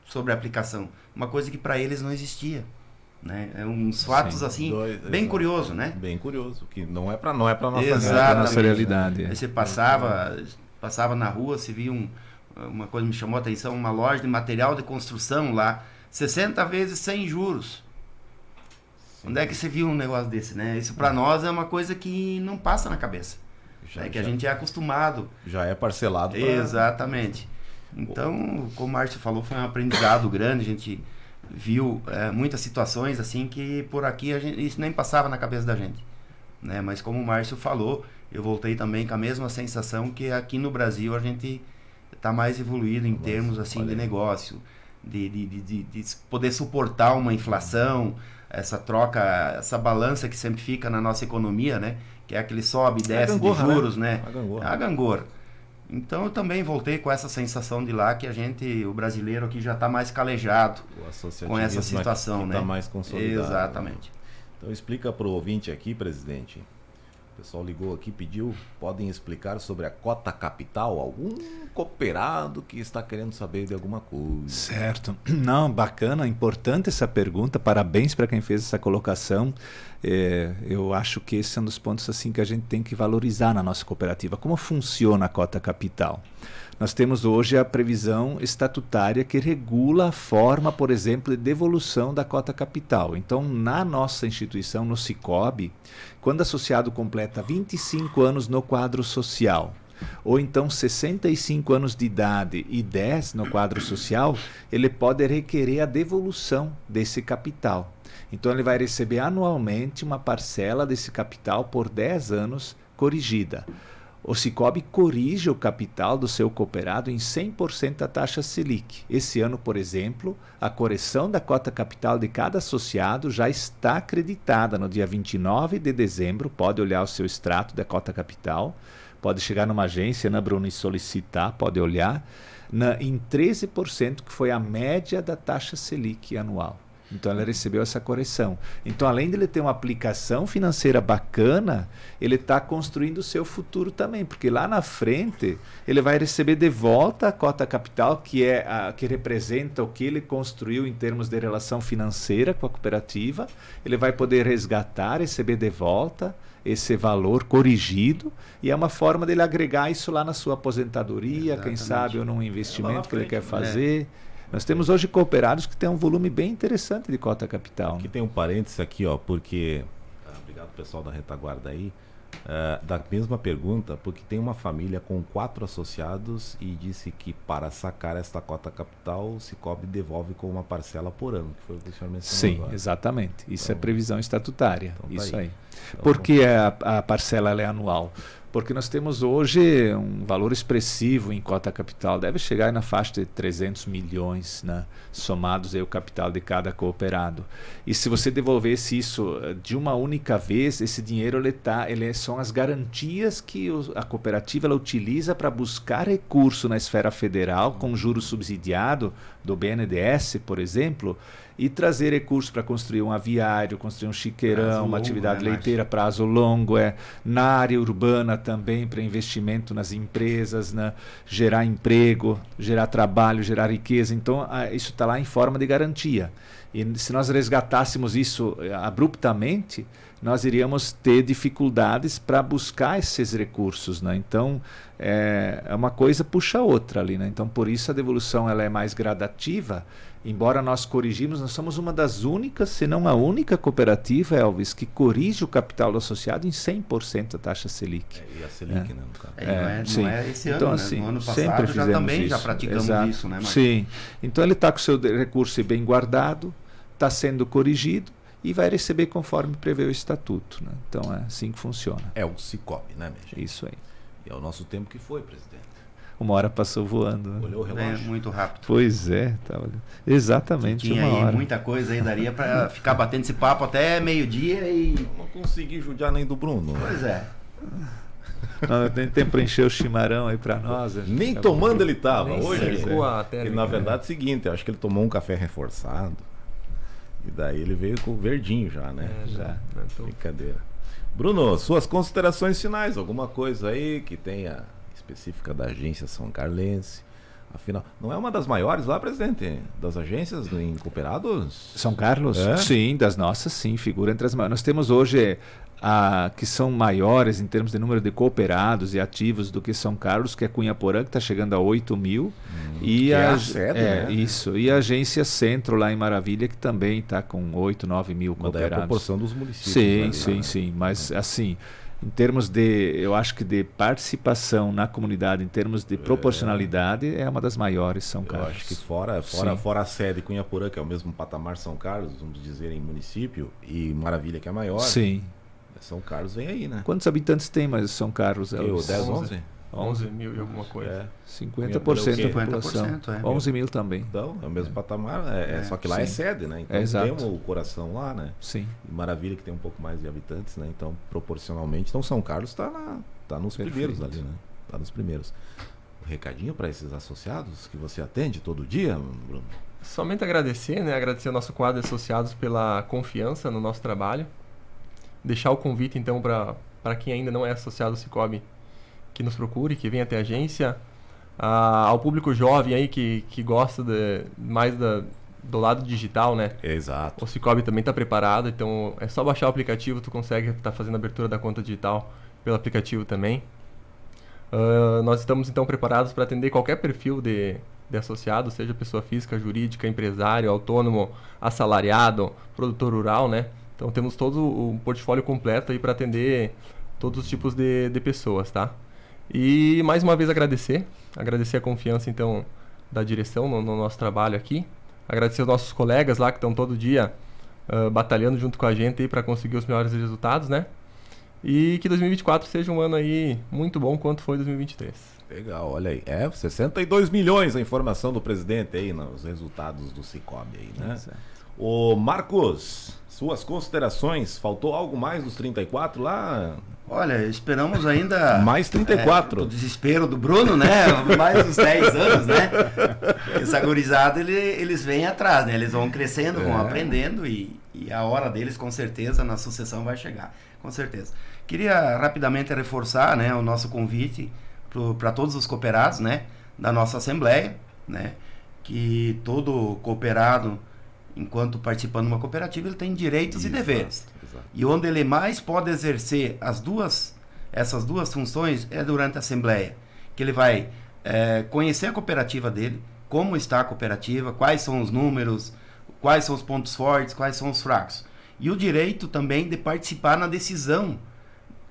sobre a aplicação. Uma coisa que para eles não existia. Né? É uns fatos assim, bem curioso, né? Bem curioso, que não é para nossa realidade. Aí você passava na rua, você via uma coisa que me chamou a atenção, uma loja de material de construção lá, 60 vezes sem juros. Onde é que você viu um negócio desse, né? Isso para nós é uma coisa que não passa na cabeça. Que a gente é acostumado. Já é parcelado. Exatamente. Então, como o Márcio falou, foi um aprendizado grande. A gente viu muitas situações assim que por aqui isso nem passava na cabeça da gente, né? Mas como o Márcio falou, eu voltei também com a mesma sensação que aqui no Brasil a gente está mais evoluído em termos assim de negócio, de poder suportar uma inflação, essa troca, essa balança que sempre fica na nossa economia, né? Que é aquele sobe e desce de juros, né? A gangorra. Então eu também voltei com essa sensação de lá que o brasileiro aqui já está mais calejado com essa situação, né? Está mais consolidado. Exatamente. Então explica para o ouvinte aqui, presidente. O pessoal ligou aqui, pediu, podem explicar sobre a cota capital? Algum cooperado que está querendo saber de alguma coisa? Certo. Não, bacana, importante essa pergunta. Parabéns para quem fez essa colocação. Eu acho que esse é um dos pontos assim que a gente tem que valorizar na nossa cooperativa. Como funciona a cota capital? Nós temos hoje a previsão estatutária que regula a forma, por exemplo, de devolução da cota capital. Então, na nossa instituição, no Sicob, quando o associado completa 25 anos no quadro social, ou então 65 anos de idade e 10 no quadro social, ele pode requerer a devolução desse capital. Então, ele vai receber anualmente uma parcela desse capital por 10 anos corrigida. O Sicob corrige o capital do seu cooperado em 100% da taxa Selic. Esse ano, por exemplo, a correção da cota capital de cada associado já está acreditada no dia 29 de dezembro. Pode olhar o seu extrato da cota capital, pode chegar numa agência, né, Bruno, e solicitar, pode olhar, em 13%, que foi a média da taxa Selic anual. Então, ela recebeu essa correção. Então, além de ele ter uma aplicação financeira bacana, ele está construindo o seu futuro também, porque lá na frente ele vai receber de volta a cota capital, que representa o que ele construiu em termos de relação financeira com a cooperativa. Ele vai poder resgatar, receber de volta esse valor corrigido, e é uma forma dele agregar isso lá na sua aposentadoria, quem sabe, ou num investimento que ele quer fazer. Nós temos hoje cooperados que têm um volume bem interessante de cota capital. Aqui tem um parênteses aqui, ó, porque... obrigado, pessoal da retaguarda aí. Da mesma pergunta, porque tem uma família com 4 associados e disse que para sacar esta cota capital, o Sicob devolve com uma parcela por ano, que foi o que o senhor mencionou. Sim, agora. Exatamente. Isso então, é previsão estatutária. Então isso aí. Então, por que a parcela ela é anual? Porque nós temos hoje um valor expressivo em cota capital, deve chegar na faixa de 300 milhões, né, somados aí o capital de cada cooperado. E se você devolvesse isso de uma única vez, esse dinheiro são as garantias que a cooperativa ela utiliza para buscar recurso na esfera federal, com juros subsidiado do BNDES, por exemplo, e trazer recursos para construir um aviário, construir um chiqueirão, uma atividade leiteira, prazo longo, na área urbana também, para investimento nas empresas, gerar emprego, gerar trabalho, gerar riqueza. Então, isso está lá em forma de garantia. E se nós resgatássemos isso abruptamente, nós iríamos ter dificuldades para buscar esses recursos, né? Então, uma coisa puxa a outra ali, né? Então, por isso a devolução ela é mais gradativa. Embora nós corrigimos, nós somos uma das únicas, se não a única cooperativa, Elvis, que corrige o capital do associado em 100% da taxa Selic. E a Selic, né? No caso. Não é esse ano, então, né? assim, No ano sempre passado fizemos já praticamos isso, né? Sim. Então ele está com o seu recurso bem guardado, está sendo corrigido e vai receber conforme prevê o estatuto, né? Então é assim que funciona. É o Sicob, né, minha gente? Isso aí. E é o nosso tempo que foi, presidente. Uma hora passou voando. Né? Olhou o relógio? Muito rápido. Pois é, exatamente tinha uma aí hora. Muita coisa aí, daria para ficar batendo esse papo até meio-dia e... Não consegui judiar nem do Bruno. Pois é. Não tem tempo para encher o chimarrão aí para nós. Nem tomando ele estava. Hoje, e na verdade é o seguinte, eu acho que ele tomou um café reforçado e daí ele veio com o verdinho já, né? Já. Brincadeira. Bruno, suas considerações finais, alguma coisa aí que tenha específica da agência São Carlense, Afinal, não é uma das maiores lá, presidente, das agências em cooperados? São Carlos? É? Sim, das nossas, sim, figura entre as maiores. Nós temos hoje que são maiores em termos de número de cooperados e ativos do que São Carlos, que é Cunhaporã, que está chegando a 8 mil. Que é a sede, né? Isso. E a agência Centro, lá em Maravilha, que também está com 8, 9 mil Mas daí é a cooperados. proporção dos municípios. Sim, ali, sim, né? sim. Mas, assim, em termos de, eu acho que de participação na comunidade, em termos de proporcionalidade, é uma das maiores, São Eu Carlos. acho que fora a sede Cunhaporã, que é o mesmo patamar São Carlos, vamos dizer, em município, e Maravilha, que é maior. Sim. São Carlos vem aí, né? Quantos habitantes tem mais São Carlos? Eu, 10, 11? 11 mil e alguma coisa. É. 50% da população. 50%, 11 mil também. Então, é o mesmo patamar, só que lá é sede, né? Então Exato. tem o coração lá, né? Sim. E Maravilha, que tem um pouco mais de habitantes, né? Então, proporcionalmente. Então, São Carlos está nos primeiros ali, né? Está nos primeiros. Um recadinho para esses associados que você atende todo dia, Bruno? Somente agradecer, né? Agradecer ao nosso quadro de associados pela confiança no nosso trabalho. Deixar o convite, então, para quem ainda não é associado ao Cicobi, que nos procure, que venha até a agência. Ao público jovem aí que gosta mais do lado digital, né? Exato. O Cicobi também está preparado, então é só baixar o aplicativo, tu consegue estar fazendo a abertura da conta digital pelo aplicativo também. Nós estamos, então, preparados para atender qualquer perfil de associado, seja pessoa física, jurídica, empresário, autônomo, assalariado, produtor rural, né? Então temos todo o portfólio completo aí para atender todos os tipos de pessoas, tá? E mais uma vez agradecer a confiança, então, da direção no nosso trabalho aqui. Agradecer aos nossos colegas lá que estão todo dia batalhando junto com a gente para conseguir os melhores resultados, né? E que 2024 seja um ano aí muito bom quanto foi 2023. Legal, olha aí. 62 milhões a informação do presidente aí nos resultados do Cicobi aí, né? Ô Marcos, suas considerações, faltou algo mais dos 34 lá? Olha, esperamos ainda... Mais 34. O desespero do Bruno, né? Mais uns 10 anos, né? Essa gurizada, eles vêm atrás, né? Eles vão crescendo, vão aprendendo e a hora deles, com certeza, na sucessão vai chegar. Com certeza. Queria rapidamente reforçar, né, o nosso convite para todos os cooperados, né? Da nossa Assembleia, né? Que todo cooperado, enquanto participando de uma cooperativa, ele tem direitos e deveres. Exato. E onde ele mais pode exercer essas duas funções é durante a Assembleia. Que ele vai conhecer a cooperativa dele, como está a cooperativa, quais são os números, quais são os pontos fortes, quais são os fracos. E o direito também de participar na decisão,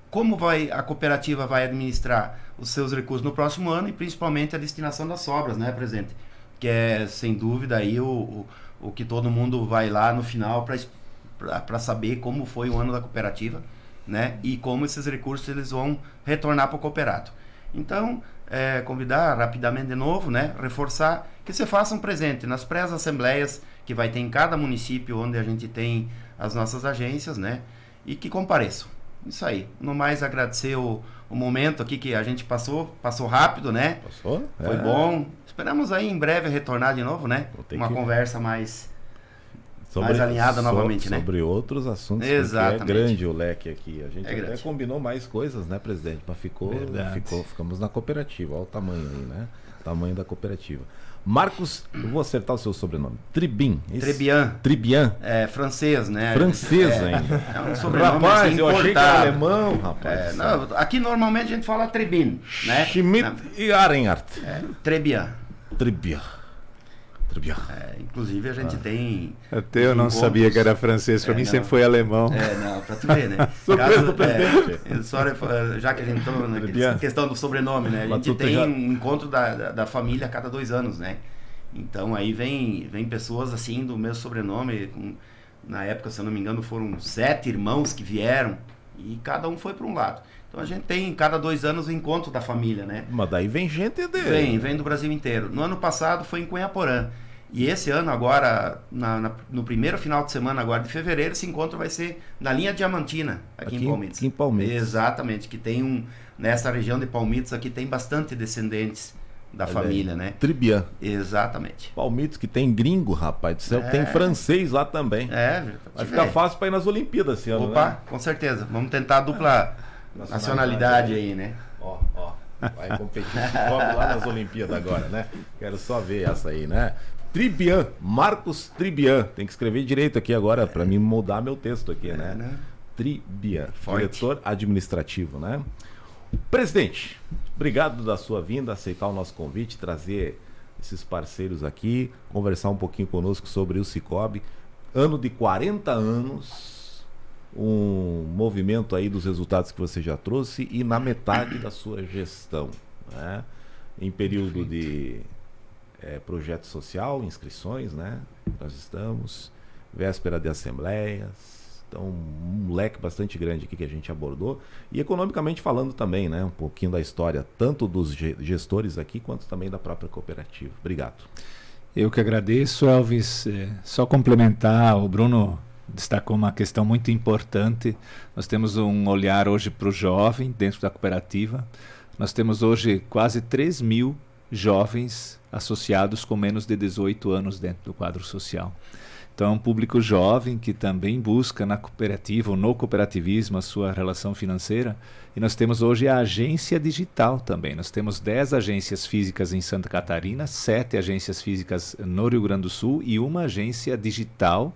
como a cooperativa vai administrar os seus recursos no próximo ano e principalmente a destinação das sobras, né, presidente? Que é, sem dúvida, aí o que todo mundo vai lá no final para saber como foi o ano da cooperativa, né? E como esses recursos eles vão retornar para o cooperado. Então, convidar rapidamente de novo, né? Reforçar que se façam presente nas pré-assembleias que vai ter em cada município onde a gente tem as nossas agências, né? E que compareçam. Isso aí. No mais, agradecer o momento aqui que a gente passou rápido, né? Passou? Foi bom. Esperamos aí em breve retornar de novo, né? Uma conversa mais alinhada novamente, né? Sobre outros assuntos. Exatamente. É grande o leque aqui. A gente até grande. Combinou mais coisas, né, presidente? Mas ficamos na cooperativa. Olha o tamanho aí, né? O tamanho da cooperativa. Marcos, eu vou acertar o seu sobrenome. Tribin. Tribian. É francês, né? Francês ainda. É um sobrenome Rapaz, assim, eu achei que era alemão, rapaz. Não, aqui normalmente a gente fala Trebin, né? Schmidt e Arenhardt. Trebian. Tribian. Inclusive a gente tem... Até eu não sabia que era francês, para mim sempre foi alemão. Pra tu ver, né? Surpresa do presidente. Já que a gente entrou na questão do sobrenome, né? A gente tem um encontro da família a cada 2 anos, né? Então aí vem pessoas assim do mesmo sobrenome. Na época, se eu não me engano, foram 7 irmãos que vieram e cada um foi para um lado. Então a gente tem, cada 2 anos, o encontro da família, né? Mas daí vem gente dele. Vem do Brasil inteiro. No ano passado foi em Cunhaporã. E esse ano agora, no primeiro final de semana agora de fevereiro, esse encontro vai ser na linha Diamantina, aqui em Palmitos. Aqui em Palmitos. Exatamente, que tem nessa região de Palmitos aqui tem bastante descendentes da família, né? Tribian. Exatamente. Palmitos que tem gringo, rapaz do céu, tem francês lá também. Vai ficar fácil para ir nas Olimpíadas esse ano, Opa, né? com certeza. Vamos tentar a dupla nacionalidade aí, né? Ó. Vai competir com o Cicobi lá nas Olimpíadas agora, né? Quero só ver essa aí, né? Tribian, Marcos Tribian. Tem que escrever direito aqui agora para mim mudar meu texto aqui, né? Tribian, diretor administrativo, né? Presidente, obrigado da sua vinda, aceitar o nosso convite, trazer esses parceiros aqui, conversar um pouquinho conosco sobre o Cicobi. Ano de 40 anos, um movimento aí dos resultados que você já trouxe e na metade da sua gestão, né? Em período de projeto social, inscrições, né? Nós estamos, véspera de assembleias, então um leque bastante grande aqui que a gente abordou e economicamente falando também, né? Um pouquinho da história, tanto dos gestores aqui quanto também da própria cooperativa. Obrigado. Eu que agradeço, Elvis. Só complementar, o Bruno destacou uma questão muito importante. Nós temos um olhar hoje para o jovem dentro da cooperativa. Nós temos hoje quase 3 mil jovens associados com menos de 18 anos dentro do quadro social. Então é um público jovem que também busca na cooperativa ou no cooperativismo a sua relação financeira. E nós temos hoje a agência digital também. Nós temos 10 agências físicas em Santa Catarina, 7 agências físicas no Rio Grande do Sul e uma agência digital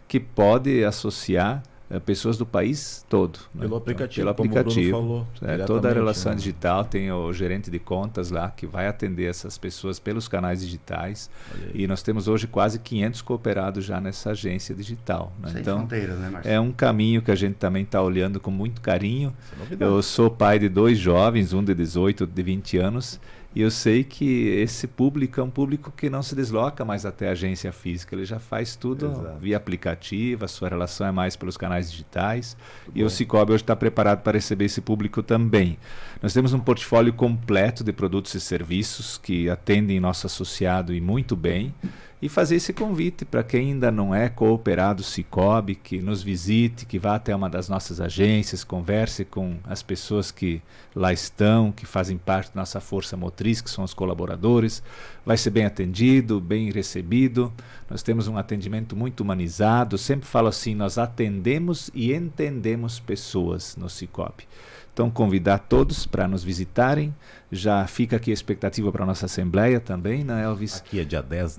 que pode associar pessoas do país todo. Pelo aplicativo, pelo aplicativo. Como o Bruno falou, toda a relação digital, tem o gerente de contas lá que vai atender essas pessoas pelos canais digitais. E nós temos hoje quase 500 cooperados já nessa agência digital. Né? Sem então, fronteiras, né, Marcelo? É um caminho que a gente também está olhando com muito carinho. Eu sou pai de 2 jovens, um de 18, outro de 20 anos. E eu sei que esse público é um público que não se desloca mais até a agência física, ele já faz tudo via aplicativo, a sua relação é mais pelos canais digitais. E o Cicobi hoje está preparado para receber esse público também. Nós temos um portfólio completo de produtos e serviços que atendem nosso associado e muito bem. E fazer esse convite para quem ainda não é cooperado Cicobi, que nos visite, que vá até uma das nossas agências, converse com as pessoas que lá estão, que fazem parte da nossa força motriz, que são os colaboradores. Vai ser bem atendido, bem recebido. Nós temos um atendimento muito humanizado. Sempre falo assim, nós atendemos e entendemos pessoas no Cicobi. Então, convidar todos para nos visitarem. Já fica aqui a expectativa para a nossa assembleia também, né, Elvis? Aqui é dia 10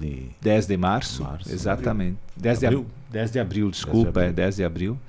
de março. Exatamente. 10 de abril, desculpa, 10 de abril.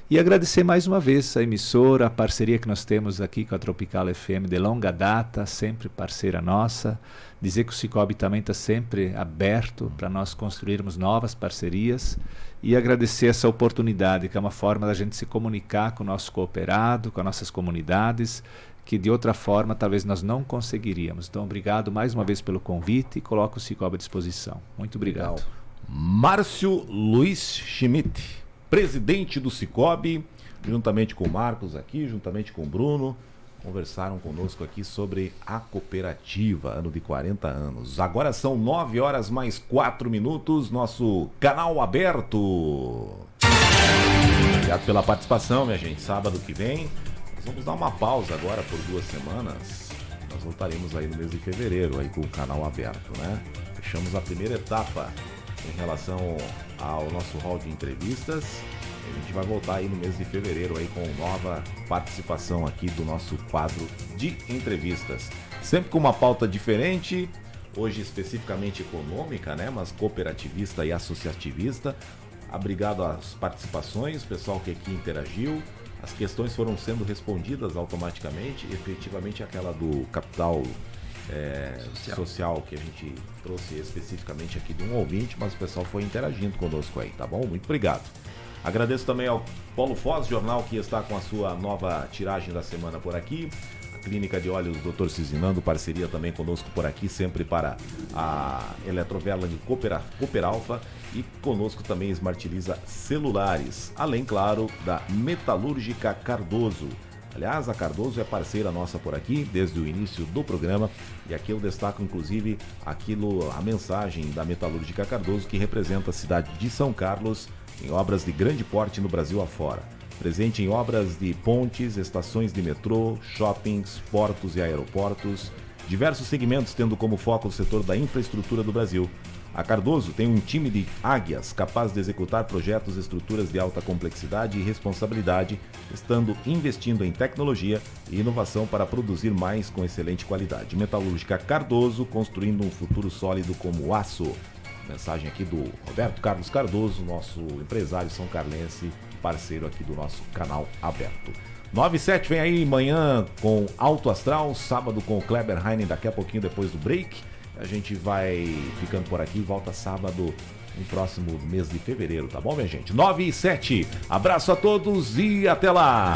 E agradecer mais uma vez a emissora, a parceria que nós temos aqui com a Tropical FM de longa data, sempre parceira nossa. Dizer que o Cicobi também está sempre aberto para nós construirmos novas parcerias. E agradecer essa oportunidade, que é uma forma da gente se comunicar com o nosso cooperado, com as nossas comunidades, que de outra forma talvez nós não conseguiríamos. Então, obrigado mais uma vez pelo convite e coloco o Cicobi à disposição. Muito obrigado. Legal. Márcio Luiz Schmidt, presidente do Cicobi, juntamente com o Marcos aqui, juntamente com o Bruno, conversaram conosco aqui sobre a cooperativa, ano de 40 anos. Agora são 9 horas mais 4 minutos, nosso canal aberto. Obrigado pela participação, minha gente. Sábado que vem, nós vamos dar uma pausa agora por 2 semanas. Nós voltaremos aí no mês de fevereiro aí com o canal aberto, né? Fechamos a primeira etapa em relação ao nosso hall de entrevistas. A gente vai voltar aí no mês de fevereiro aí com nova participação aqui do nosso quadro de entrevistas. Sempre com uma pauta diferente, hoje especificamente econômica, né? Mas cooperativista e associativista. Obrigado às participações, pessoal que aqui interagiu. As questões foram sendo respondidas automaticamente. Efetivamente aquela do capital social que a gente trouxe especificamente aqui de um ouvinte, mas o pessoal foi interagindo conosco aí, tá bom? Muito obrigado. Agradeço também ao Paulo Foz, jornal que está com a sua nova tiragem da semana por aqui. A Clínica de Óleos Dr. Cizinando, parceria também conosco por aqui, sempre para a Eletrovela de Cooperalfa. E conosco também Smartiliza Celulares, além, claro, da Metalúrgica Cardoso. Aliás, a Cardoso é parceira nossa por aqui desde o início do programa e aqui eu destaco inclusive a mensagem da Metalúrgica Cardoso, que representa a cidade de São Carlos em obras de grande porte no Brasil afora. Presente em obras de pontes, estações de metrô, shoppings, portos e aeroportos, diversos segmentos tendo como foco o setor da infraestrutura do Brasil. A Cardoso tem um time de águias capaz de executar projetos e estruturas de alta complexidade e responsabilidade, estando investindo em tecnologia e inovação para produzir mais com excelente qualidade. Metalúrgica Cardoso, construindo um futuro sólido como aço. Mensagem aqui do Roberto Carlos Cardoso, nosso empresário são carlense, parceiro aqui do nosso canal aberto. 9h07 vem aí manhã com Alto Astral, sábado com o Kleber Heinen daqui a pouquinho depois do break. A gente vai ficando por aqui, volta sábado no próximo mês de fevereiro, tá bom, minha gente? 9h07, abraço a todos e até lá!